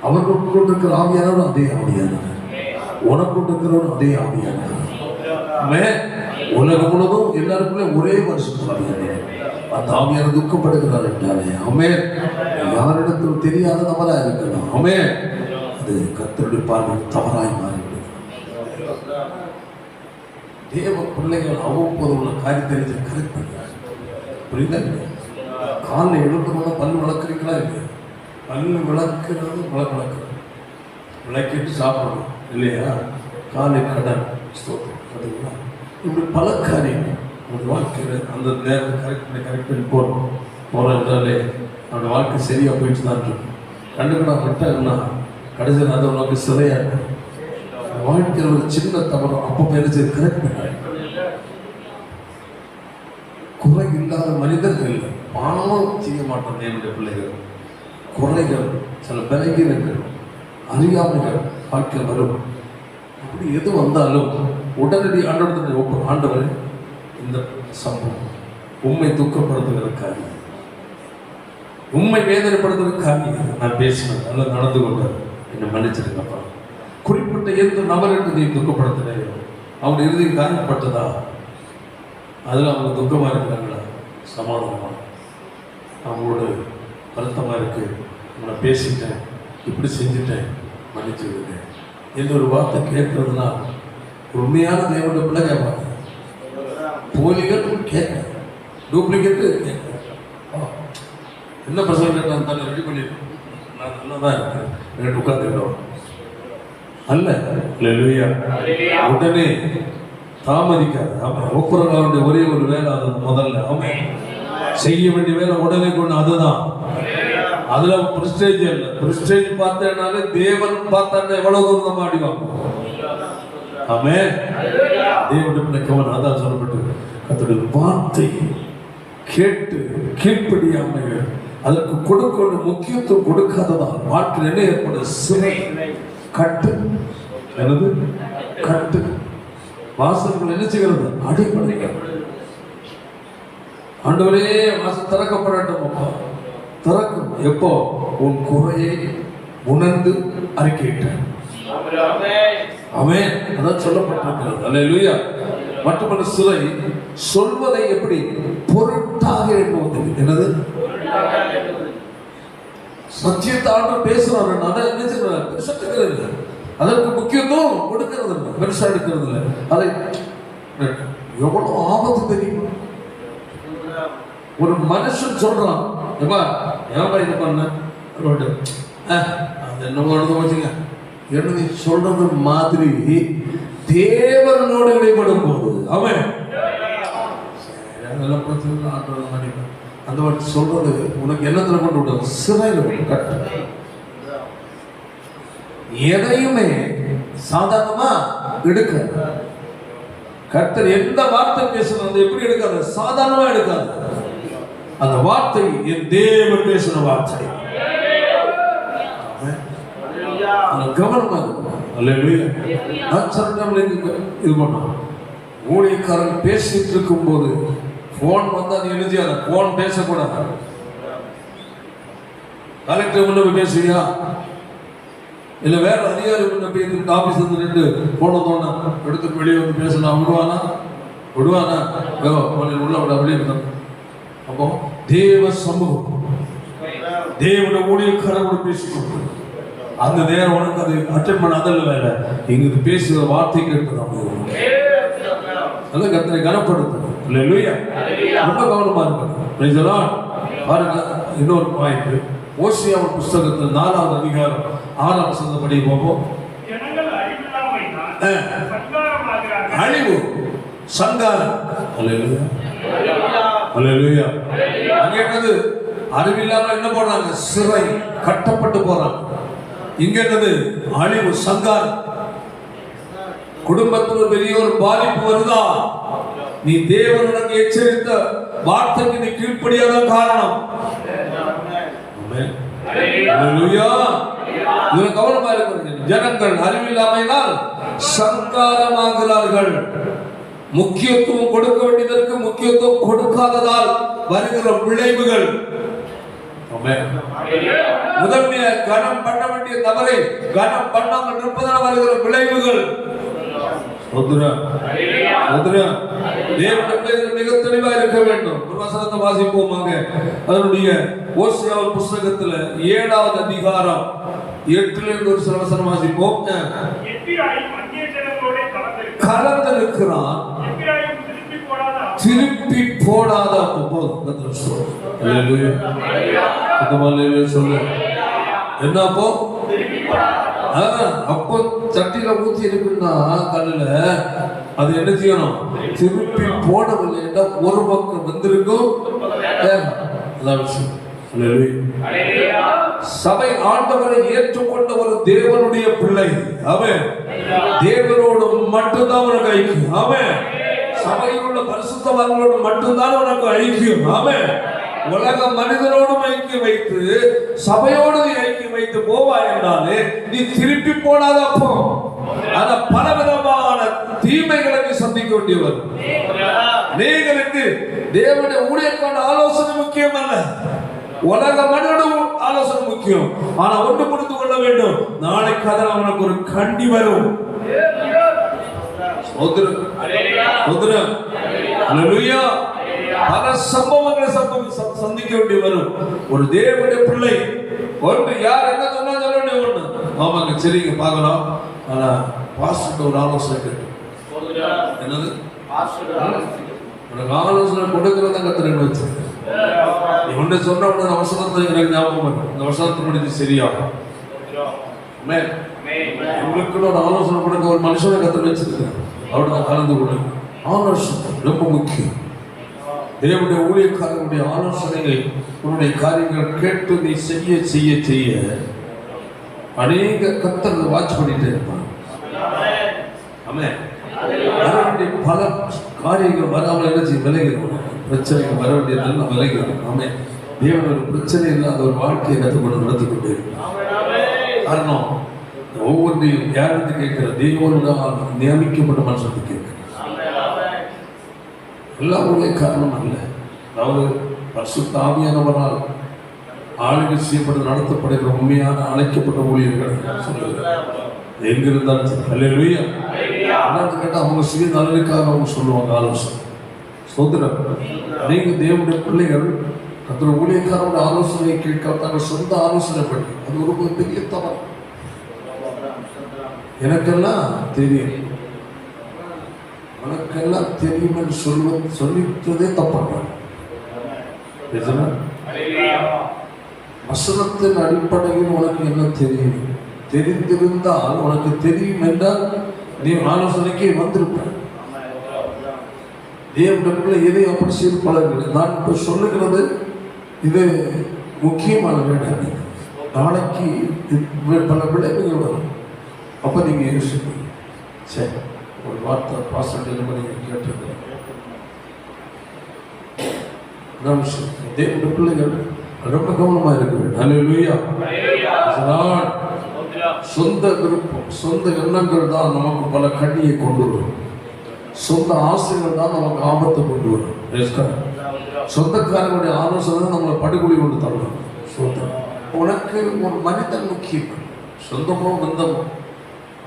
அவர்கள் கொண்டிருக்கிற ஆவியானவர் அதே ஆவியானவர், உனக்கு கொண்டிருக்கிறவன் அதே ஆவியானவர். உலகம் முழுவதும் எல்லாருக்குள்ளே ஒரே வருஷம் ஆவியானவர். அந்த ஆவியான துக்கப்படுகிறார் என்றாலே அமே யாரிடத்தில் தெரியாத நபரா இருக்கலாம். அமே அது கர்த்தருடைய பார்வை தவறாய் மாறிவிடும். தேவ பிள்ளைகள் அவ்வப்போது உள்ள காரியத்தை கரெக்ட் பண்ணுறாங்க. புரியுதா? காலில் எழுப்புறவங்க பல்லு விளக்குறீங்களா இல்லையா? பல்லு விளக்குறது விளக்கிட்டு சாப்பிடணும் இல்லையா? காலை கடன் பார்த்தீங்களா? இப்படி பல காரியங்கள் அந்த வாழ்க்கையில் அந்த நேரத்தை கரெக்ட் பண்ணி போகிறோம் என்றாலே அந்த வாழ்க்கை சரியாக போயிட்டு தான் இருக்கும். கண்டுக்கடா விட்டாங்கன்னா கடைசியில் அந்த உனக்கு சிலையாக இருக்கும். வாழ்க்கையில் ஒரு சின்ன தவறு அப்போ பேருந்து கரெக்ட் பண்ண குறை இல்லாத மனிதர்கள் இல்லை. பாவம் செய்ய மாட்டோம் என்னுடைய பிள்ளைகள். குறைகள், சில பலகீனங்கள், அறியாமைகள் வாழ்க்கையில் வரும். அப்படி எது வந்தாலும் உடனடி ஆண்டவர் இந்த சம்பவம் உண்மை துக்கப்படுத்துவதற்காக, உண்மை வேதனைப்படுத்துவதற்காக நான் பேசினேன். நல்லா நடந்து கொண்டார், என்னை மன்னிச்சிருக்கப்பா. குறிப்பிட்ட எந்த நபர் என்று நீ துக்கப்படுத்தினேன், அவங்க இறுதி காயப்பட்டதா, அதில் அவங்க துக்கமாக இருக்கிறாங்களா, சமாதானமாக அவங்களோட வருத்தமாக இருக்கு, உங்களை பேசிட்டேன், இப்படி செஞ்சுட்டேன், மன்னிச்சு விடுங்க என்ற ஒரு வார்த்தை கேட்கறதுனா உண்மையான தேவனுடைய பிள்ளை கேட்பாங்க. போலிகள் கேட்க, டூப்ளிகேட்டு கேட்க. என்ன பிரசவம் கேட்டால் தானே ரெடி பண்ணிடுறோம், நான் நல்லா தான் இருக்கேன், ரெண்டு உட்காந்துக்கிறோம் அல்ல. இல்லையா? உடனே தாமதிக்காது. ஆமாம், ஒப்புரங்க ஒரே ஒரு வேலை, அது முதல்ல ஆமாம் செய்ய வேண்டிய வேலை உடனே கொண்டு, அதுதான். அதுல பிரிஸ்டேஜ் இல்லை. பிரிஸ்டேஜ் பார்த்தேன்னாலே தேவன் பார்த்தானே எவ்வளவு தூரம் ஆடிவாங்க. ஆமே தேவனுடைய பிள்ளைக்கவன் அதான் சொல்லப்பட்டு கர்த்தருடைய வார்த்தை கேட்டு கீழ்ப்படியாமல் அதற்கு கொடுக்க முக்கியத்துவம் கொடுக்காததான் வாழ்க்கையில் என்ன ஏற்பட சிறை கட்டு எனது கட்டு வாசல்கள் என்ன செய்கிறது அடிப்படைகள். ஆண்டவரே வாசல் திறக்கப்படட்டும் அப்பா, திறக்கும். எப்போ? உன் குறையை உணர்ந்து அறிக்கையிட்ட. ஆமென். அதான் சொல்லப்பட்டிருக்கிறது. அல்லேலூயா. மட்டுமல்ல சிலை சொல்வதை எப்படி பொருட்டாக எண்ணுவது. என்னது? சத்தியத்தாண்டு பேசுறாரு, அதை என்ன செய்யறாரு? பேசுறது அதற்கு முக்கியத்துவம் கொடுக்கிறது இல்லை, பெருசா எடுக்கிறது இல்லை. அதை எவ்வளவு ஆபத்து தெரியுமா? ஒரு மனுஷன் சொல்றான், ஏப்பா ஏன்பா இது பண்ண அது என்னமோ வச்சுங்க எழுதி சொல்றது மாதிரி தேவனோடு இடைப்படும் போது அவன் அந்த வாட்டி சொல்றது உனக்கு என்னத்துல கொண்டு விடுறது? சிறையில் கொண்டு கட்டு. எதையுமே சாதாரணமா எடுக்க கர்த்தர் எந்த வார்த்தை பேசுறது எப்படி எடுக்காது? சாதாரணமா எடுக்காது. அந்த வார்த்தை என் தேவன் பேசுற வார்த்தை. கவனமா இது பண்ணோம். ஊழியக்காரன் பேசிட்டு இருக்கும் போது போன் வந்தா நீ எழுதியாத, போன் பேசக்கூடாது. கலெக்டர் முன்ன போய் பேசுவியா, இல்ல வேற அதிகாரி முன்ன போய் ஆபீஸ் வந்து நின்று போன தோணா எடுத்து வெளியே வந்து பேசலாம். விடுவானா உள்ள விட வெளியே. அப்போ தேவ சமூகம் தேவன ஊழியக்காரனோட பேசிக்கொண்டு அந்த நேரம் உனக்கு அது அட்டெண்ட் பண்ண அதில் வேலை இங்கு பேசுகிற வார்த்தை கேட்பதான் கர்த்தரை கனப்படுத்தணும். ரொம்ப கவனமா இருக்கணும். பாருங்க, இன்னொரு பாயிண்ட் ஓசியாவின் புஸ்தகத்தில் 4வது அதிகாரம் 6ஆம் வசனப்படி போவோம். அழிவு சங்காரம். அங்க என்னது? அறிவில்லாம என்ன போடுறாங்க? சிறை கட்டப்பட்டு போறாங்க. இங்க என்னது? அழிவு சங்காரம். குடும்பத்தில் பெரிய ஒரு பாதிப்பு வருதா? நீ தேவன் உனக்கு எச்சரித்த வார்த்தைக்கு நீ கீழ்ப்படியாத காரணம். கவனமா இருக்கிறது. ஜனங்கள் அறிவில்லாமையினால் சங்காரமாகிறார்கள். முக்கியத்துவம் கொடுக்க வேண்டியதற்கு முக்கியத்துவம் கொடுக்காததால் வருகிற விளைவுகள். முதன்மைய கனம் பண்ண வேண்டிய தவறை கனம் பண்ணாமல் இருப்பதால் வருகிற விளைவுகள். மிக தெளிவா இருக்க வேண்டும். ஒரு வசனத்தை வாசிப்போமாக. அதனுடைய ஓசியாவின் புஸ்தகத்துல 7வது அதிகாரம் 8லிருந்து ஒரு சில வசனம் வாசிப்போம். கலந்திருக்கிறான், திருப்பி போடாத சொல்லு. என்ன அப்போ? அப்போ சட்டியில ஊத்தி இருக்குன்னா கல்லுல அது என்ன செய்யணும்? திருப்பி போடவில்லை என்றால் ஒரு பக்கம் வந்திருக்கும். சபை ஆண்டவரை ஏற்றுக்கொண்ட ஒரு தேவனுடைய பிள்ளை அவன் தேவனோடு மட்டும்தான் உனக்கு ஐக்கியம். அவன் சபையில் உள்ள பரிசுத்தவான்களோடு மட்டும்தான் உனக்கு ஐக்கியம். அவன் உலக மனிதனோடும் ஐக்கியம் வைத்து சபையோடு ஐக்கியம் வைத்து போவாய் என்றாலே நீ திருப்பி போடாத. அப்போ அத பலவிதமான தீமைகளை சந்திக்க வேண்டியவர். நீங்களுக்கு தேவனுடைய ஊழியக்கான ஆலோசனை முக்கியம் அல்ல, உலக மனிதனும் ஆலோசனை முக்கியம். ஆனா ஒன்று புரிந்து கொள்ள வேண்டும், நாளைக்கு அதில் அவனுக்கு ஒரு கண்டி வரும். பல சம்பவங்களை சந்திக்க வேண்டி வரும். ஒரு தேவனுடைய பிள்ளை ஒன்று யார் என்ன சொன்னா சொல்ல வேண்டிய ஒண்ணு. ஆமாங்க, சரிங்க பார்க்கலாம். ஆனா பாஸ்டர் ஒரு ஆலோசனை கேட்டு என்னது உனக்கு ஆலோசனை கொடுக்கறத கத்துறேன்னு வச்சு நீ ஒன்று சொன்ன உடனே அவசரத்தை எனக்கு ஞாபகம் இந்த வருஷத்தை முடிஞ்சு சரியாகும். உங்களுக்குள்ள ஒரு ஆலோசனை கொடுக்க ஒரு மனுஷனை கத்து வச்சிருக்கேன். அவரோட கலந்து கொள்ள ஆலோசனை ரொம்ப முக்கியம். தேவனுடைய ஊழியக்காரனுடைய ஆலோசனைகளை உன்னுடைய காரியங்கள் கேட்டு நீ செய்ய செய்ய செய்ய அநேக கர்த்தர்கள் வாட்ச் பண்ணிட்டே இருப்பாங்க. பல காரியங்கள் வராமல் என்ன செய்ய விலகிறோம், பிரச்சனைகள் வர வேண்டியதெல்லாம் விலகிறோம். ஆமே, தேவன் ஒரு பிரச்சனை இல்லாத ஒரு வாழ்க்கையை கற்றுக்கொண்டு நடத்தி கொண்டே இருக்கும். காரணம் ஒவ்வொன்றையும் யாருக்கு கேட்கிற தேவனால் நியமிக்கப்பட்ட மனுஷனுக்கு கேட்கிற எல்லா ஊழிய காரணம் அல்ல. அதாவது பரிசுத்த ஆவியானவரால் ஆளுகை செய்யப்பட்டு நடத்தப்படுகிற உண்மையான அழைக்கப்பட்ட ஊழியர்கள் சொல்லுகிறார். எங்கிருந்தாலும் என்னன்னு கேட்டால் அவங்க சுய நலனுக்காக அவங்க சொல்லுவாங்க ஆலோசனை. சோதரம், நீங்க தேவனுடைய பிள்ளைகள் கர்த்தர் ஊழியக்காரோட ஆலோசனை கேட்க தங்கள் சொந்த ஆலோசனை பண்ணி அது ஒரு பெரிய தவறு. எனக்கெல்லாம் தெரியும், உனக்கெல்லாம் தெரியும் என்று சொல்லிட்டதே தப்பாங்க. வசனத்தின் அடிப்படையில் உனக்கு என்ன தெரியும்? தெரிந்திருந்தால் உனக்கு தெரியும் என்றால் நீ ஆலோசனைக்கு வந்திருப்ப. தேவனுக்குள்ள எதை அப்படி செய்து பழகுகிறது. நான் இப்போ சொல்லுகிறது இது முக்கியமான வேண்டாம். நாளைக்கு பல விளைவுகள் வரும். அப்போ நீங்க யோசிப்பீங்க, சரி ஒரு வார்த்தை பாசத்தில் கேட்டிருக்கிறேன். தேவனுடைய பிள்ளைகள் ரொம்ப கவனமா இருக்கு. அல்லேலூயா. சொந்த விருப்பம், சொந்த எண்ணங்கள் தான் நமக்கு பல கண்ணியை கொண்டு வரும். சொந்த ஆசைகள் தான் நமக்கு ஆபத்தை கொண்டு வரும். சொந்தக்காரங்களுடைய ஆலோசனை நம்மளை படுகொலை கொண்டு தரணும். சொந்தம் உனக்கு ஒரு மனிதன் முக்கியம், சொந்தமோ பந்தமோ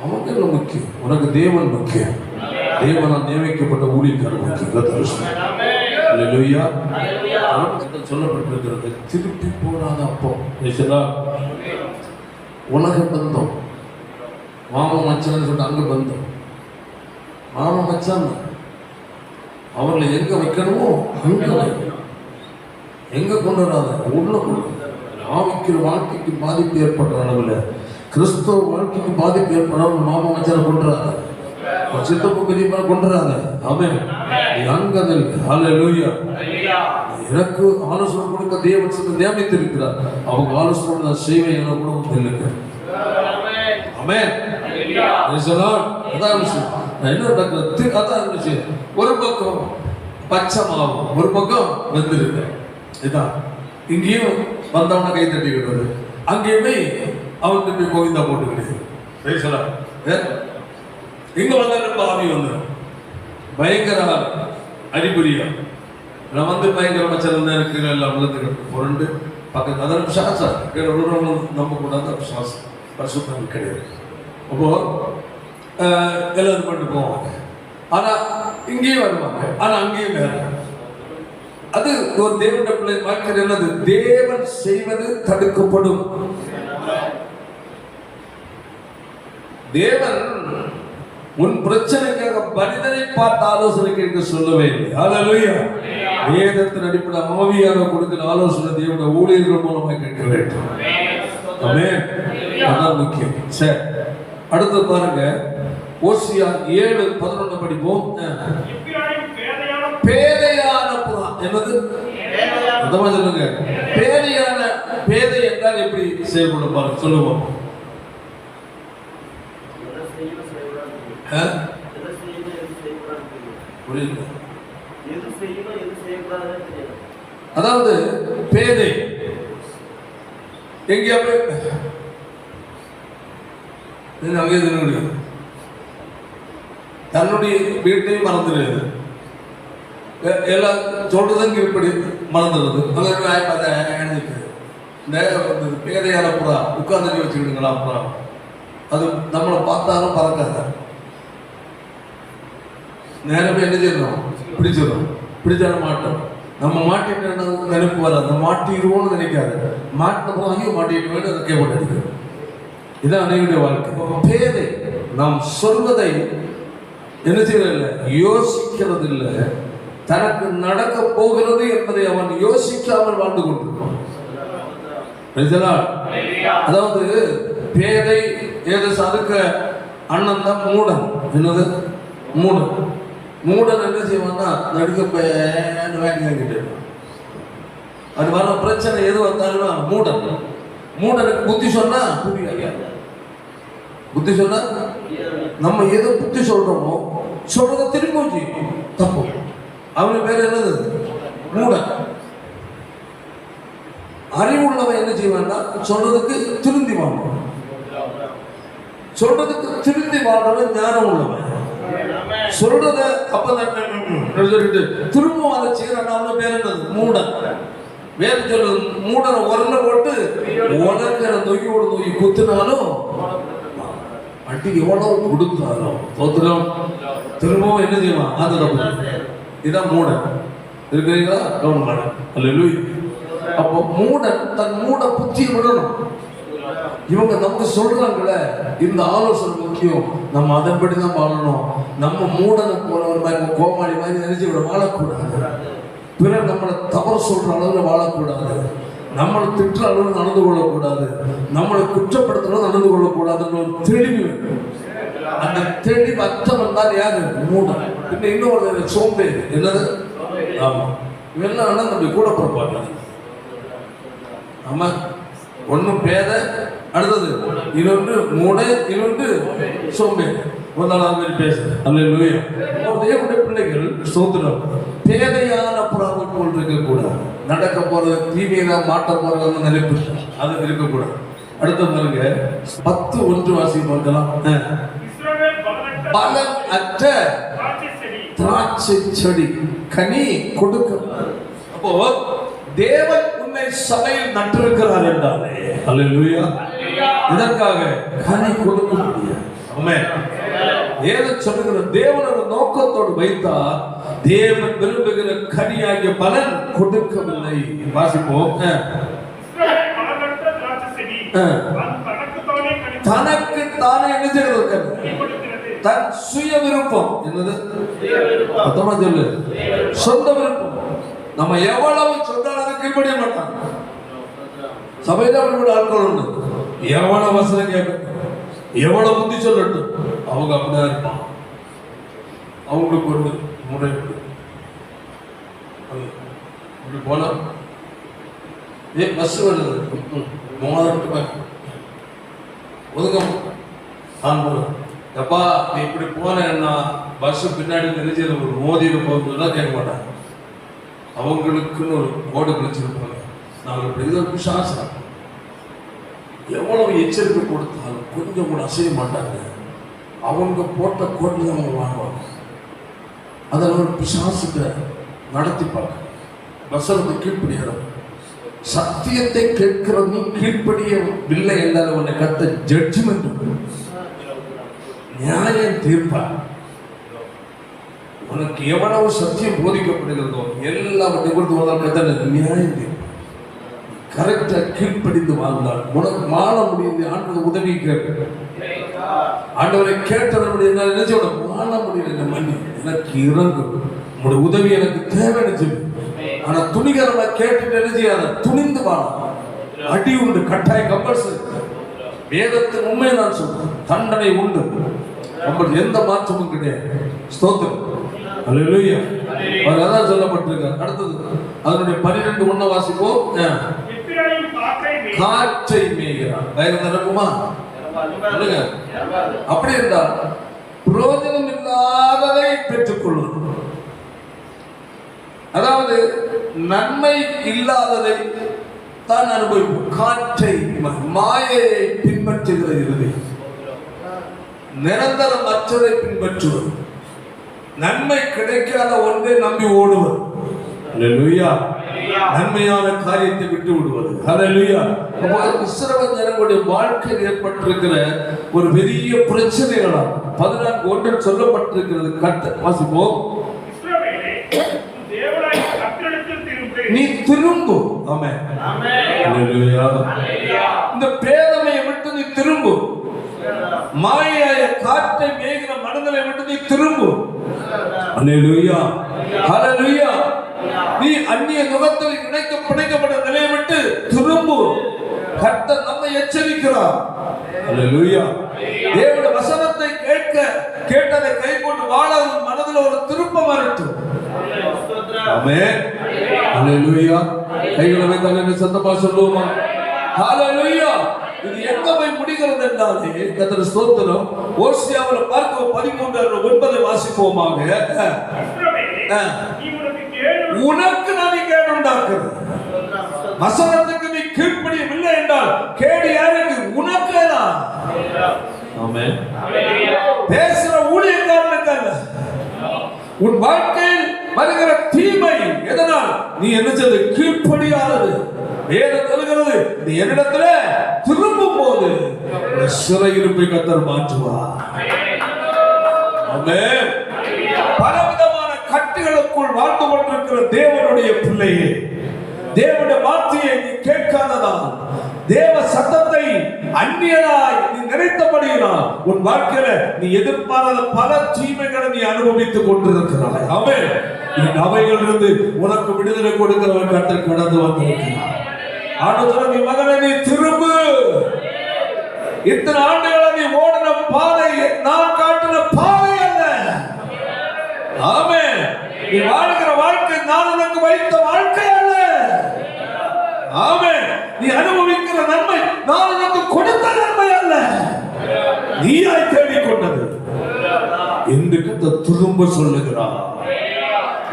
அவங்க முக்கியம். உனக்கு தேவன் முக்கியம், தேவனால் நியமிக்கப்பட்ட ஊழியக்காரர் முக்கியம். அல்லேலூயா. சொல்லப்பட்டிருக்கிறது திருப்பி போடாத அப்போ உலக பந்தம். மாம மச்சான்னு சொல்லிட்டு அங்க பந்தம், மாம மச்சான் அவர்களை எங்க வைக்கணுமோ அங்க எங்க கொண்டு வராத உள்ள கொண்டு. ஆவிக்கிற வாழ்க்கைக்கு பாதிப்பு ஏற்பட்ட அளவில், கிறிஸ்தவ வாழ்க்கைக்கு பாதிப்பு ஏற்பட மாம மச்சான கொண்டுறாங்க, சித்தப்பு பெரியப்பா கொண்டுறாங்க. அவன் அங்கதில் ஹல்லேலூயா. எனக்கு ஆலோசனை கொடுக்க தேவன் நியமித்திருக்கிறார். அவங்க ஆலோசனை நான் செய்வேன் என கூட தெரியல. ஆமென். அதான் விஷயம். என்ன நடக்குது? அதான் விஷயம். ஒரு பக்கம் பச்சை மாவு, ஒரு பக்கம் வெந்திருக்கு. இதான் இங்கேயும் வந்தவன கை தட்டிக்கிறது, அங்கேயுமே அவன் திருப்பி கோவிந்தா போட்டுக்கிட்டு இங்க வந்த ஆவி வந்து பயங்கர அறிகுறியா. நான் வந்து பயங்கர மச்சல் இருக்கு எல்லாம் விழுந்துக்கிட்டு புரண்டு பக்கத்து அதற்கு சாசா நம்ப கூடாது. சாசம் பரிசுத்தம் கிடையாது. அப்போ எல்லாரும் பண்ணிட்டு போவாங்க. ஆனா இங்கேயும் வருவாங்க, ஆனா அங்கேயும் வேற. அது ஒரு தேவனுடைய பிள்ளை வாழ்க்கை. என்னது? தேவன் செய்வது தடுக்கப்படும். தேவன் உன் பிரச்சனைக்காக மனிதனை பார்த்து ஆலோசனை கேட்க சொல்லவே இல்லை. ஹல்லேலூயா. வேதத்தின் அடிப்படையில் ஆவியானவர் கொடுக்கிற ஆலோசனை தேவனுடைய ஊழியர்கள் மூலமாக கேட்க வேண்டும். ஆமென். அதான் முக்கியம். சரி, அடுத்து பாருங்க, ஓசியா 7:11 படிப்போம். பேதையான புறா. என்னது? அதமா சொல்லுங்க. பேதையான, பேதை என்றால் எப்படி செயல்படும் பாருங்க, சொல்லுவோம். அதாவது பேதை எங்கேயாவது தன்னுடைய வீட்டையும் மறந்துடுது, எல்லாம் சொல்றதும் இப்படி மறந்துடுறது. இந்த பேதையான புறா உட்கார்ந்து வச்சுக்கிடுங்களா புறா, அது நம்மளை பார்த்தாலும் பறக்காத. நேரமே என்ன செய்யணும்? பிடிச்சிடும். பிடிச்சால மாட்டோம். நம்ம மாட்டிட்டு நினைப்பு வராது, நம்ம மாட்டிடுவோம்னு நினைக்காது. மாட்டின போது மாட்டிட்டு அதை கேட்க அடிக்கிறது. இதான் அனைவருடைய வாழ்க்கை. பேதை நாம் சொல்வதை என்ன செய்யறதில்லை, யோசிக்கிறது இல்லை. தனக்கு நடக்க போகிறது என்பதை அவன் யோசிக்காமல் வாழ்ந்து கொண்டிருப்பான். அதாவது பேதை ஏதோ அதுக்க அண்ணன் தான் மூடன். என்னது? மூடன். மூடன் என்ன செய்வான்னா நடுக்க வாங்கிட்டு அது வர பிரச்சனை எது வந்தாலும் மூடன். மூடனுக்கு புத்தி சொன்னா புரியாது. புத்தி சொன்னா நம்ம எது புத்தி சொல்றோமோ சொல்றத திரும்பி தப்பு. அவனுக்கு பேர் என்னது? மூடன். அறிவுள்ளவன் என்ன செய்வான்னா சொல்றதுக்கு திருந்தி வாழ்வான். சொல்றதுக்கு திருந்தி வாழ்றவன் ஞானம் உள்ளவன். சொல்றத அப்பதான் சொல்லிட்டு திரும்ப அதை செய்யறான். பேர் என்னது? மூடன். வேற சொல்றது மூடனை உரல போட்டு உடற்கிற நொய்யோடு நொய் குத்துனாலும் அடி எவ்வளவு கொடுத்தாலும் தோத்திரம் திரும்பவும் என்ன செய்வான்? அந்த இதான் மூடன் இருக்கிறீங்களா? கவனம். அல்லேலூயா. அப்போ மூடன் தன் மூட புத்தியை விடணும். இவங்க நமக்கு சொல்றாங்களே இந்த ஆலோசனை முக்கியம், நம்ம அதன்படி தான் வாழணும். நம்ம மூடனை போல ஒரு மாதிரி கோமாளி மாதிரி நினைச்சு விட வாழக்கூடாது. பிறர் நம்மளை தவறு சொல்ற அளவில் வாழக்கூடாது. நம்மளை திட்டுற அளவில் நடந்து கொள்ளக்கூடாது. நம்மளை குற்றப்படுத்துற நடந்து கொள்ளக்கூடாதுன்னு ஒரு தெளிவு வேண்டும். அந்த தெளிவு அற்றவன் தான் யாரு? மூடன். பின்ன இன்னொரு சோம்பேறி. என்னது? ஆமா, இவெல்லாம் ஆனா நம்ம கூட பிறப்பாங்க. ஆமா, ஒன்னும் பேத, அடுத்தது இன்னொன்று மூடை, இன்னொன்று சோம்பேறி. ஒரு நாள் மாதிரி பேசுறேன். அல்லேலூயா. தேவனுடைய பிள்ளைகள் ஸ்தோத்திரம் பேதையான புறாவை போல் இருக்கக்கூடாது. நடக்க போறது தீமையெல்லாம் மாட்ட போறது நினைப்பு அது இருக்கக்கூடாது. அடுத்த பாருங்க 10:1 வாசி பார்க்கலாம். பலன் அற்ற திராட்சை செடி கனி கொடுக்க. அப்போ தேவன் உன்னை சபையில் நட்டிருக்கிறார் என்றாலே அல்லேலூயா, இதற்காக கனி கொடுக்க முடியாது. ஆமென். ஏதோ சொல்லுகிற தேவனோட நோக்கத்தோடு வைத்தால் தேவன் விரும்புகிற கனியாகிய பலன் கொடுக்கவில்லை. வாசிப்போம். தனக்கு தானே என்ன செய்கிறது? தன் சுய விருப்பம். என்னது? அத்தமா சொல்லு, சொந்த விருப்பம். நம்ம எவ்வளவு சொன்னாலும் அதை கீழ்படிய மாட்டாங்க. சபையில அவர்களோட ஆட்கள் உண்டு. எவ்வளவு வசனம் கேட்க, எவ்வளவு புத்தி சொல்லட்டும், அவங்க அப்படிதான் இருப்பான். அவங்களுக்கு ஒரு முறை இப்படி போனா பஸ் வருது 3000 ரூபாய் ஒதுங்க நான் போறேன். எப்பா நீ இப்படி போனேன்னா பஸ் பின்னாடி தெரிஞ்ச ஒரு மோதியில போகுதுலாம் கேட்க மாட்டாங்க. அவங்களுக்குன்னு ஒரு கோடு கழிச்சிருப்பாங்க. நாங்கள் இப்படி இது பிசாசம் எவ்வளவு எச்சரிக்கை கொடுத்தாலும் கொஞ்சம் கூட அசைய மாட்டாங்க. அவங்க போட்ட கோட்டில் தான் அவங்க வாங்குவாங்க. அதில் ஒரு பிசாசுக்கு நடத்திப்பாங்க. வசனத்தை கீழ்ப்படியணும். சத்தியத்தை கேட்கிற நீ கீழ்ப்படியவில்லை என்றால் உன்னை கத்த ஜட்ஜ்மெண்ட் நியாயம் தீர்ப்பார். உனக்கு எவ்வளவு சத்தியம் போதிக்கப்படுகிறதோ எல்லாவற்றையும் கொடுத்து உனக்கு நியாயம் தீர்ப்பார். கரெக்டா கீழ்ப்படிந்து வாழ்ந்தால் உனக்கு வாழ முடியுது. ஆண்டவர் உதவி கேட்க ஆண்டவரை கேட்டதனுடைய என்ன சொல்ல வாழ முடியல. மணி எனக்கு இறங்கு, உங்களுடைய உதவி எனக்கு தேவைன்னு சொல்லி. ஆனா துணிகரமா கேட்டுட்டு என்ன செய்யாத, துணிந்து வாழ. அடி உண்டு, கட்டாய கம்பல்சரி. வேதத்தின் உண்மையை நான் சொல்றேன், தண்டனை உண்டு, எந்த மாற்றமும் கிடையாது. ஸ்தோத்திரம். அல்லேலூயா. அவர் அதான் சொல்லப்பட்டிருக்கார். அடுத்தது அதனுடைய 12:1 வாசிப்போம். காற்றை மேய்கிறார். வயது நிரப்புமா? அப்படி என்றால் பிரயோஜனம் இல்லாததை பெற்றுக் கொள்வது, அதாவது நன்மை இல்லாததை தான் அனுபவிப்போம். காற்றை மாயை பின்பற்றுகிற இறுதி நிரந்தரம் மற்றதை பின்பற்றுவது, நன்மை கிடைக்காத ஒன்றை நம்பி ஓடுவது. அல்லேலூயா. நன்மையான காரியத்தை விட்டு விடுவது. அல்லேலூயா. இஸ்ரவேல் ஜனங்களுடைய வாழ்க்கையில் ஏற்பட்டிருக்கிற ஒரு பெரிய பிரச்சனைகளால் 14:1 சொல்லப்பட்டிருக்கிறது. கர்த்தர் வாசிப்போம். நீ திரும்பு. ஆமென். அல்லேலூயா. இந்த பேதமையை விட்டு நீ திரும்பு. மாயைய காற்றை மேய்கிற மனிதனை விட்டு நீ திரும்பு. அல்லேலூயா. அல்லேலூயா. நீ அந்நிய நுகத்தில் பிணைக்கப்பட்ட நிலையை விட்டு திரும்பு. கர்த்தர் நம்மை எச்சரிக்கிறார். அல்லேலூயா. தேவனுடைய வசனத்தை கேட்டதை கைக்கொண்டு வாழ மனதில் ஒரு திருப்பம் வரட்டும். ஆமென். அல்லேலூயா. கைகளை வைத்தாங்க சத்தமா சொல்லுவோமா? ஹalleluya. இது எங்க போய் முடிகிறது என்றாலே கர்த்தர் ஸ்தோத்திரம். ஓசியாவில் பார்க்க 13:9 வாசிப்போமாக. உனக்கு நான் கேடு உண்டாக்குறது. வசனத்துக்கு நீ கீழ்ப்படியவில்லை என்றால் கேடு யாருக்கு? உனக்கு தான். ஆமென். பேசுற ஊழியக்காரனுக்கு அல்ல. உன் வாழ்க்கையில் வருகிற தீமை எதனால்? நீ என்ன செய்து? கீழ்ப்படியாதது. வேதம் சொல்கிறது, நீ என்னிடத்துல திரும்பும் போது சிறையிருப்பை கர்த்தர் மாற்றுவார். ஆமென். பலவிதமான கட்டுகளுக்குள் வாழ்ந்து கொண்டிருக்கிற தேவனுடைய பிள்ளையே, தேவனுடைய வார்த்தையை நீ கேட்காததால், தேவ சத்தத்தை அந்நியனாய் நீ நினைத்தபடியினால் உன் வாழ்க்கையில நீ எதிர்பாராத பல தீமைகளை நீ அனுபவித்துக் கொண்டிருக்கிறாய். ஆமென். இந்த அவைகளிலிருந்து உனக்கு விடுதலை கொடுக்கிறவன் கர்த்தர் கடந்து வந்திருக்கிறார். ஆண்டவரே, நீ மகனே, நீ திரும்பு. இத்தனை ஆண்டுகளை நீ ஓடின பாதை நான் காட்டின பாதை அல்ல. ஆமென். நீ வாழ்கிற வாழ்க்கை நான் உனக்கு வைத்த வாழ்க்கை அல்ல. ஆமென். நீ அனுபவிக்கிற நன்மை நான் உனக்கு கொடுத்த நன்மை அல்ல, நீயாய் தேடிக்கொண்டது என்று கர்த்தர் திரும்ப சொல்லுகிறார்.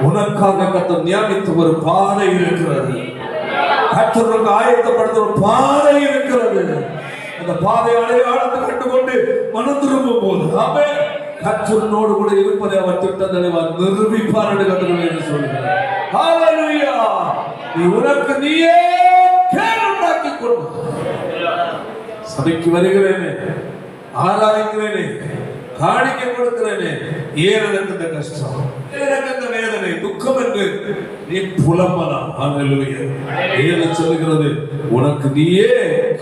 உனக்காக கர்த்தர் நியமித்த ஒரு பாதை இருக்கிறது. கர்த்தருக்கு ஆயத்தப்படுத்த ஒரு பாதை இருக்கிறது. அந்த பாதை அடையாளத்தை கண்டுகொண்டு மனம் திரும்பும் போது ஆமென், கர்த்தரோடு கூட இருப்பதை அவர் திட்டங்களை நிரூபிப்பார் என்று கர்த்தர் சொல்கிறார். ஹல்லேலூயா. நீ உனக்கு நீயே கேடு உண்டாக்கி கொண்டு சபைக்கு வருகிறேனே, ஆராதிக்கிறேனே, காணிக்கை கொடுக்கிறேனே, ஏன் எனக்கு இந்த கஷ்டம், எனக்கு இந்த வேதனை, துக்கம் என்று நீ புலம்பலாம். ஹல்லேலூயா. ஏன் சொல்லுகிறது, உனக்கு நீயே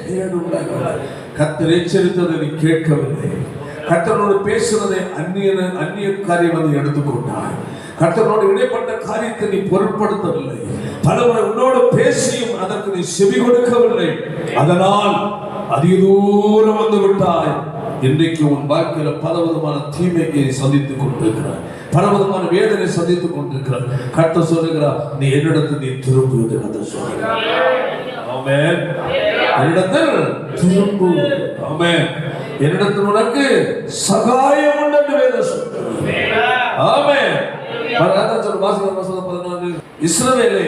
கேடு உண்டாக்கி. கர்த்தர் எச்சரித்ததை நீ கேட்கவில்லை. கர்த்தரோடு பேசுவதை அந்நிய காரியம் அதை எடுத்துக்கொண்டாய். கர்த்தரோடு இடைப்பட்ட காரியத்தை நீ பொருட்படுத்தவில்லை. பலமுறை உன்னோடு பேசியும் அதற்கு நீ செவி கொடுக்கவில்லை. அதனால் அதிக தூரம் வந்து விட்டாய். இன்றைக்கு உன் வாழ்க்கையில பலவிதமான தீமையை சந்தித்துக் கொண்டிருக்கிறார், பலவிதமான வேதனை சந்தித்துக் கொண்டிருக்கிறார். கர்த்தர் சொல்லுகிறார், நீ என்னிடத்தில் நீ திரும்புவது. கர்த்தர் சொல்லுகிறார். ஆமென். என்னிடத்தில் திரும்பு. ஆமென். என்னிடத்தில் உனக்கு சகாயம் உண்டு என்று வேதம் சொல்லுகிறது. ஆமென். இஸ்ரவேலே,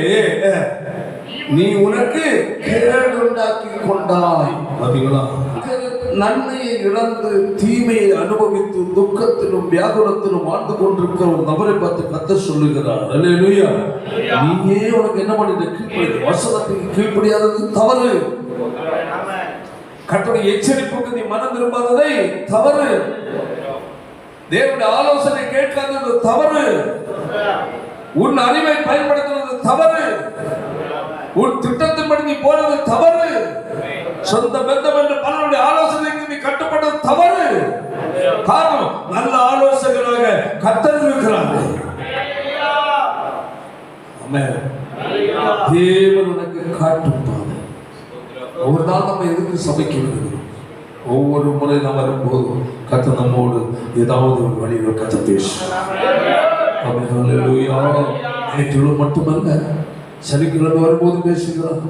நீ உனக்கு கேடு உண்டாக்கி கொண்டாய். பாத்தீங்களா? நன்மையை இழந்து தீமையை அனுபவித்து துக்கத்திலும் வியாகுலத்திலும் வாழ்ந்து கொண்டிருக்கிற ஒரு நபரை பார்த்து கர்த்தர் சொல்லுகிறார். அல்லேலூயா. நீயே உனக்கு என்ன பண்ணிட்டு கீழ்ப்படி, வசனத்துக்கு கீழ்ப்படியாதது தவறு. கர்த்தருடைய எச்சரிப்புக்கு நீ மனம் திரும்பாததை தவறு. தேவனுடைய ஆலோசனை கேட்காதது தவறு. உன் அறிவை பயன்படுத்துவது தவறு. உன் திட்டத்தின்படி நீ போனது தவறு. சொந்த பந்தம் என்று பலருடைய ஆலோசனைக்கு நீ கட்டுப்பட்டது தவறு. காரணம், நல்ல ஆலோசகராக கர்த்தர் இருக்கிறார்கள். ஆமென். தேவன் உனக்கு காட்டும் பாதை. ஒவ்வொரு நாள் நம்ம எதுக்கு சபைக்கு வருகிறோம்? ஒவ்வொரு முறை நாம் வரும்போது கர்த்தர் நம்மோடு ஏதாவது ஒரு வழியில் கர்த்தர் பேசுகிறார். நேற்று மட்டுமல்ல, சனிக்கிழமை வரும்போது பேசுகிறார்,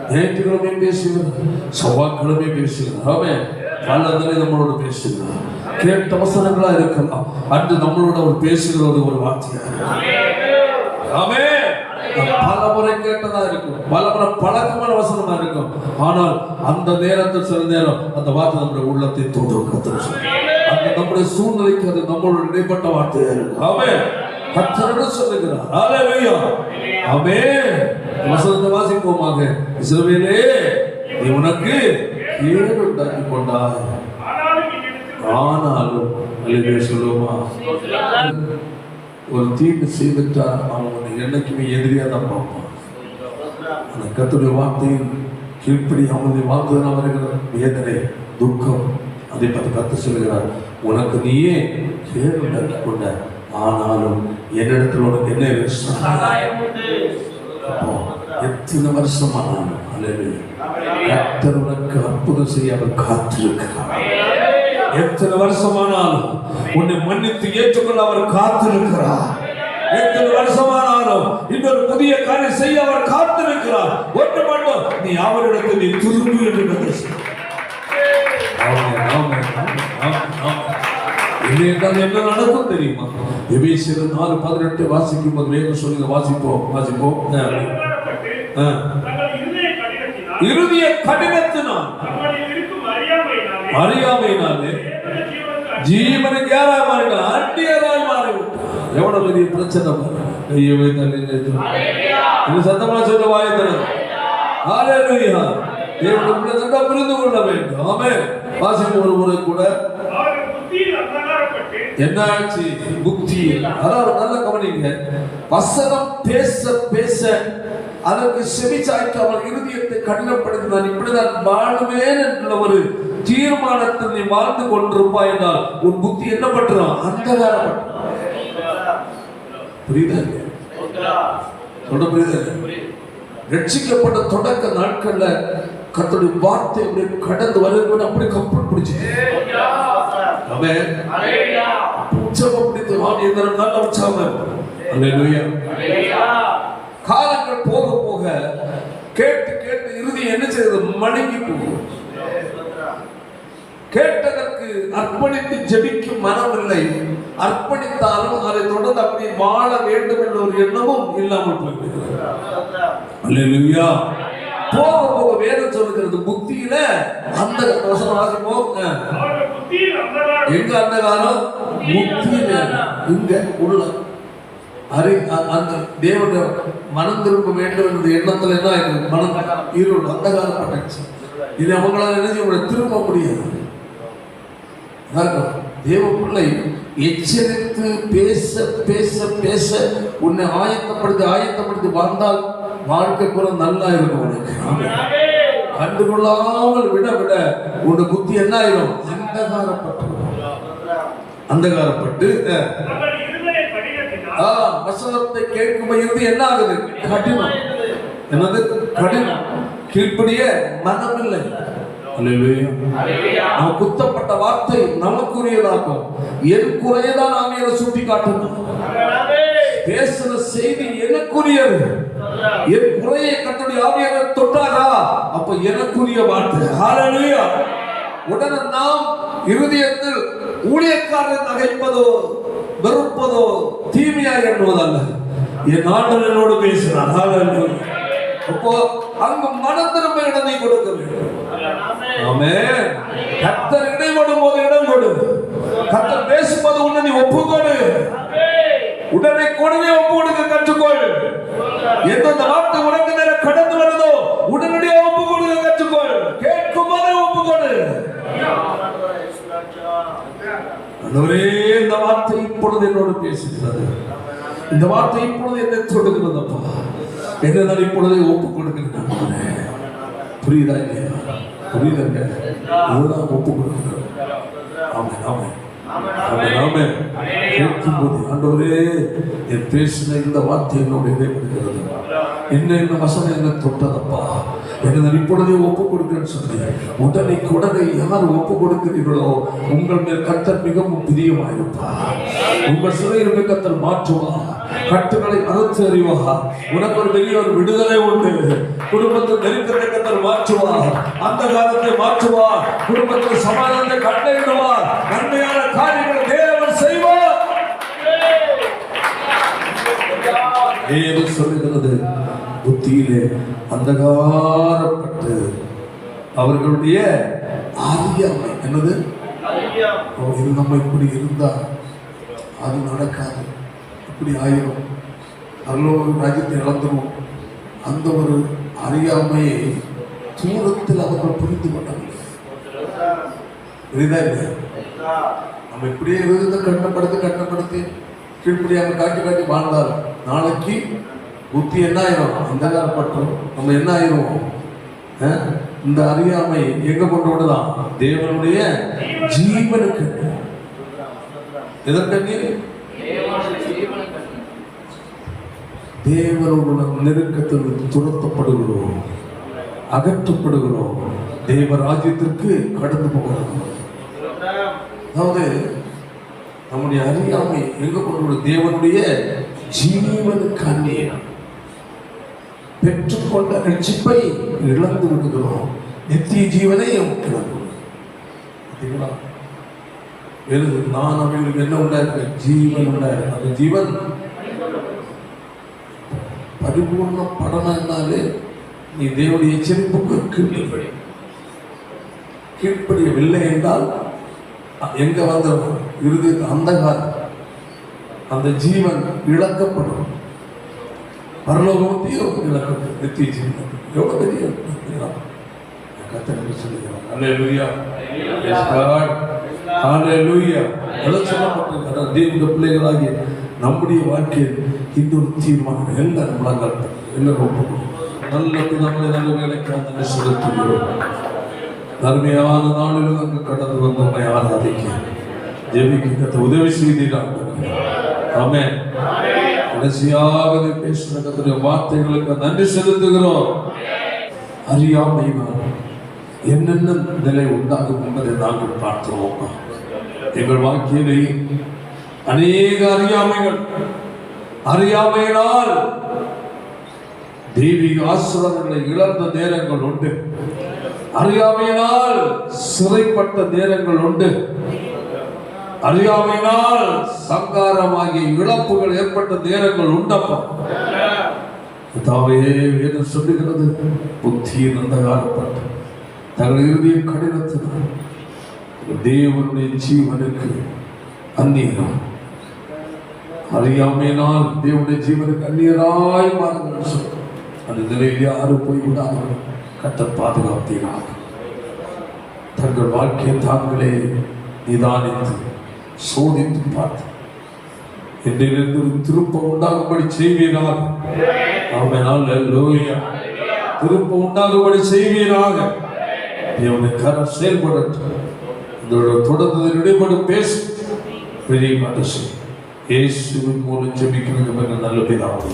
ஞாயிற்றுக்கிழமை பேசுகிறார், செவ்வாய்க்கிழமை பேசுகிறார். ஆமென். பலதனை நம்மளோட பேசுகிறார். கேட்ட வசனங்களா இருக்கலாம், அன்று நம்மளோட அவர் பேசுகிற ஒரு வார்த்தை. ஆமென். பல முறை கேட்டதா இருக்கும், பல முறை பழக்கமான வசனமா இருக்கும். ஆனால் அந்த நேரத்தில் சில நேரம் அந்த வார்த்தை நம்முடைய உள்ளத்தை தோன்றும். கர்த்தர் அந்த நம்முடைய சூழ்நிலைக்கு அது நம்மளோட இடைப்பட்ட வார்த்தையா இருக்கும். ஆமென். கர்த்தர் சொல்லுகிறார். ஹல்லேலூயா. ஆமென். வசனத்தை வாசிப்போமாக. இஸ்ரவேலே, நீ உனக்கு கேடு உண்டாக்கி கொண்டாய். ஆனாலும் அல்லேலூயா சொல்லுமா, ஒரு தீங்கு செய்துட்டா அவன் என்னைக்குமே எதிரியா தான் பார்ப்பான். அந்த கர்த்தருடைய வார்த்தையின் கீழ்ப்படி அவனுடைய வாக்குதான் வருகிற வேதனை, துக்கம், அதை பற்றி கர்த்தர் சொல்லுகிறார். உனக்கு நீயே கேடு உண்டாக்கி கொண்ட, ஆனாலும் என்னிடத்தில் உனக்கு என்ன எத்தனை வருஷமானாலும் கர்த்தர் உனக்கு அற்புதம் செய்ய அவர் காத்திருக்கிறார். எத்தனை வருஷமானாலும் உன்னை மன்னித்து ஏற்றுக்கொள்ள அவர் காத்திருக்கிறார். எத்தனை வருஷமானாலும் இன்னொரு புதிய காரியம் செய்ய அவர் காத்திருக்கிறார். ஒன்று மட்டும், நீ அவரிடத்தில் நீ திரும்பு என்று என்ன நடக்கும் தெரியுமா? எபேசியர் 4:18 வாசிக்கும் போது வேதம் சொல்லுங்க. வாசிப்போம். இருதய கடினத்தினால் அறியாமையினாலே ஜீவனுக்கு யாராய் மாறினா அந்நியராய் மாறிவிட்டார். எவ்வளவு பெரிய பிரச்சனை! சத்தமா சொல்ல வாயத்தன. ஹல்லேலூயா. தேவனுடைய பிள்ளைகள் புரிந்து கொள்ள வேண்டும். ஆமென். வாசிக்கும் ஒரு முறை கூட அவர்கள் புத்தியில் அந்தகாரப்பட்டு என்ன ஆச்சு? புத்தி. அதாவது நல்ல கவனிங்க, வசனம் பேச பேச அதற்கு செவி சாய்க்காமல் இருதயத்தை கடினப்படுத்தி நான் இப்படிதான் வாழுவேன் என்ற ஒரு தீர்மானத்தில் நீ வாழ்ந்து கொண்டிருப்பாய் என்றால் உன் புத்தி என்ன பண்றோம்? அந்தகாரப்பட்டு. புரியுதா? சொல்ற புரியுதா? ரட்சிக்கப்பட்ட தொடக்க நாட்கள்ல கர்த்தருடைய வார்த்தை அப்படியே கடந்து வருவது அப்படி கப்பல் பிடிச்சு உற்சவம் பிடித்து வாங்கி நல்ல உற்சவம். காலங்கள் போக போக கேட்டு கேட்டு இறுதி என்ன செய்வது? மடங்கி போகும். கேட்டதற்கு அர்ப்பணித்து ஜெபிக்கும் மனம் இல்லை. அர்ப்பணித்தாலும் அதை தொடர்ந்து அப்படி வாழ வேண்டும் என்ற ஒரு எண்ணமும் இல்லாமல் போய்விடுகிறது. அல்லேலூயா. போக போக வேதம் சொல்லுகிறது புத்தியில அந்த வசனம் வாசிப்போம். எங்க அந்த காலம்? புத்தியில இங்க உள்ள அந்த தேவனை மனம் திரும்ப வேண்டும் என்ற எண்ணத்துல என்ன ஆயிருக்கு? மனம் இருள் அந்தகாரப்பட்டுச்சு. இது அவங்களால என்ன செய்ய திரும்ப முடியாது. தேவ பிள்ளை எச்சரித்து பேச பேச பேச உன்னை ஆயத்தப்படுத்தி வந்தால் வாழ்க்கை கூட நல்லா இருக்கும். உனக்கு கண்டுகொள்ளாமல் விட விட உன் புத்தி என்ன ஆயிரும்? அந்தகாரப்பட்டு வசனத்தை கேட்கும் இருந்து என்ன ஆகுது? கடினம். என்னது? கடினம். கீழ்ப்படிய மனம் இல்லை. நம்ம குத்தப்பட்ட வார்த்தை நமக்குரியதாகும். என் குறையதான் ஆவியை சுட்டி காட்டணும். பேசுற செய்தி எனக்குரியது. என் குறையை கர்த்தருடைய ஆவியானவர் தொட்டாரா? அப்ப எனக்குரிய வார்த்தை. ஹல்லேலூயா. உடனே நாம் இருதயத்தில் ஊழியக்காரரை நகைப்பதோ வெறுப்பதோ தீமையாக எண்ணுவதல்ல. என் ஆண்டவர் என்னோடு பேசினார். ஹல்லேலூயா. அப்போ அங்கு மன திரும்ப இடத்தை கொடுக்க வேண்டும். ஆமென். கர்த்தர் இடைப்படும் போது இடம் கொடு. கர்த்தர் பேசும்போது உன்னை நீ ஒப்புக்கொடு. உடனே ஒப்பு கொடுக்க கற்றுக்கொள். எந்தெந்த வார்த்தை உனக்கு நேர கடந்து வருதோ உடனடியாக ஒப்பு கொடுக்க கற்றுக்கொள். கேட்கும் போதே ஒப்புக்கொடு. ஆண்டவரே, இந்த வார்த்தை இப்பொழுது என்னோடு பேசுகிறது. இந்த வார்த்தை இப்பொழுது என்னை தொடுகிறது. அப்பா என்ன நான் இப்பொழுதே ஒப்பு கொடுக்கிறேன். புரியுதா இல்லையா? புரியுதுங்க. அதுதான் ஒப்பு கொடுக்கிறேன். ஆமென் ஆமென் ஆமென். கேட்கும்போது ஆண்டவரே என் பேசின இந்த வார்த்தை என்னோட இடைப்படுகிறது. என்ன வசனம் என்ன தொட்டதப்பா, என்ன நான் இப்பொழுதே ஒப்பு கொடுக்கிறேன்னு சொல்லி உடனே யார் ஒப்பு கொடுக்கிறீர்களோ உங்கள் மேல் கர்த்தர் மிகவும் பிரியமாயிருப்பார். உங்கள் சிறையிருப்பை கர்த்தர் மாற்றுவார். கட்டுகளை அறுத்து அறிவார். உனக்கு ஒரு பெரிய ஒரு விடுதலை உண்டு. குடும்பத்தில் நெருக்கத்தை கர்த்தர் மாற்றுவார். அந்த காலத்தை மாற்றுவார். குடும்பத்தில் சமாதானத்தை கட்டளையிடுவார். நன்மையான காரியங்களை தேவன் செய்வார். ஏது சொல்லுகிறது? புத்தியிலே அந்தகாரப்பட்டு அவர்களுடைய அறியாமை. என்னது? இது நம்ம இப்படி இருந்தா அது நடக்காது, இப்படி ஆயிரும், அல்லோரு ராஜ்யத்தை இழந்துரும். அந்த ஒரு அறியாமையை தூரத்தில் அவர்கள் புரிந்து கொண்டார்கள். புரியுதா இல்லையா? நம்ம இப்படியே இருந்து கட்டப்படுத்தி கீழ்படியாக காட்டி வாழ்ந்தால் நாளைக்கு புத்தி என்ன ஆயிரும்? அந்தகாரப்பட்டோம். நம்ம என்ன ஆயிரும்? இந்த அறியாமை எங்க கொண்டு விடலாம்? தேவனுடைய ஜீவனுக்கு. எதற்கு? தேவனோட நெருக்கத்தில் துரத்தப்படுகிறோம், அகற்றப்படுகிறோம், தேவ ராஜ்யத்திற்கு கடந்து போகிறோம். அதாவது நம்முடைய அறியாமை எங்க கொண்டு தேவனுடைய ஜீவனுக்கு அந்நியம். பெற்றுக்கொண்ட ரட்சிப்பை இழந்து விடுகிறோம். நித்திய ஜீவனையும் நான் அவங்களுக்கு என்ன உண்டாயிருக்கு? ஜீவன் உண்டாயிருக்கு. அந்த ஜீவன் பரிபூர்ண படனம் என்னாலே நீ தேவனுடைய எச்சரிப்புக்கு கீழ்ப்படியவில்லை என்றால் எங்க வந்துடும்? இறுதி அந்தகாரம். அந்த ஜீவன் இழக்கப்படும். பரலோகத்தையும் இழக்கப்படும். நித்திய ஜீவன் எவ்வளவு பெரிய கர்த்தருக்கு சொல்லுகிறார். ஹல்லேலூயா. Praise God. ஹல்லேலூயா. எல்லாம் சொல்லப்பட்டிருக்கிறது. தேவனுடைய பிள்ளைகளாகிய நம்முடைய வாழ்க்கையில் இன்னொரு தீர்மானம் எல்லாரும் முழங்கால் எல்லாரும் ஒப்புக்கொள்ளும். நல்ல பிதாவே, நல்ல வேலைக்கு நன்றி செலுத்துகிறோம். அருமையான நாளில் அங்கு கடந்து வந்து உண்மை ஆராதிக்க ஜெபிக்க உதவி செய்தீர்கள். ஆமென். கடைசியாக பேசுகிற கர்த்தருடைய வார்த்தைகளுக்கு நன்றி செலுத்துகிறோம். அறியாமையினால் என்னென்ன நிலை உண்டாகும் என்பதை நாங்கள் பார்க்கிறோம். எங்கள் வாழ்க்கையிலே அநேக அறியாமையினால் தெய்வீக ஆசீர்வாதங்களை இழந்த நேரங்கள் உண்டு. அறியாமையினால் சிறைப்பட்ட நேரங்கள் உண்டு. அறியாமையினால் சங்காரமாகிய இழப்புகள் ஏற்பட்ட நேரங்கள் உண்டப்பா. வேதம் சொல்லுகிறது, புத்தியின் அந்தகாரப்பட்டு தங்கள் இறுதிய கடினத்தினால் தேவனுடைய ஜீவனுக்கு அந்நியராய், அறியாமையினால் தேவனுடைய ஜீவனுக்கு அந்நியராய் மாறுங்கள் சொல்ல. அந்த நிலையில் யாரும் போய்விடாமல் கர்த்தர் பாதுகாத்தீராக. தங்கள் வாழ்க்கையை தாங்களே நிதானித்து சோதித்து பார்த்து இன்றிலிருந்து ஒரு திருப்பம் உண்டாகும்படி செய்வீராக. ஆமென். அல்லேலூயா. திருப்பம் உண்டாகும்படி செய்வீராக. தேவனுடைய கரம் செயல்படட்டும். இதோட தொடர்ந்து இடைப்படும் பேசு பெரிய மனசு இயேசுவின் மூலம் ஜெபிக்கிறோம் நல்ல பிதாவே.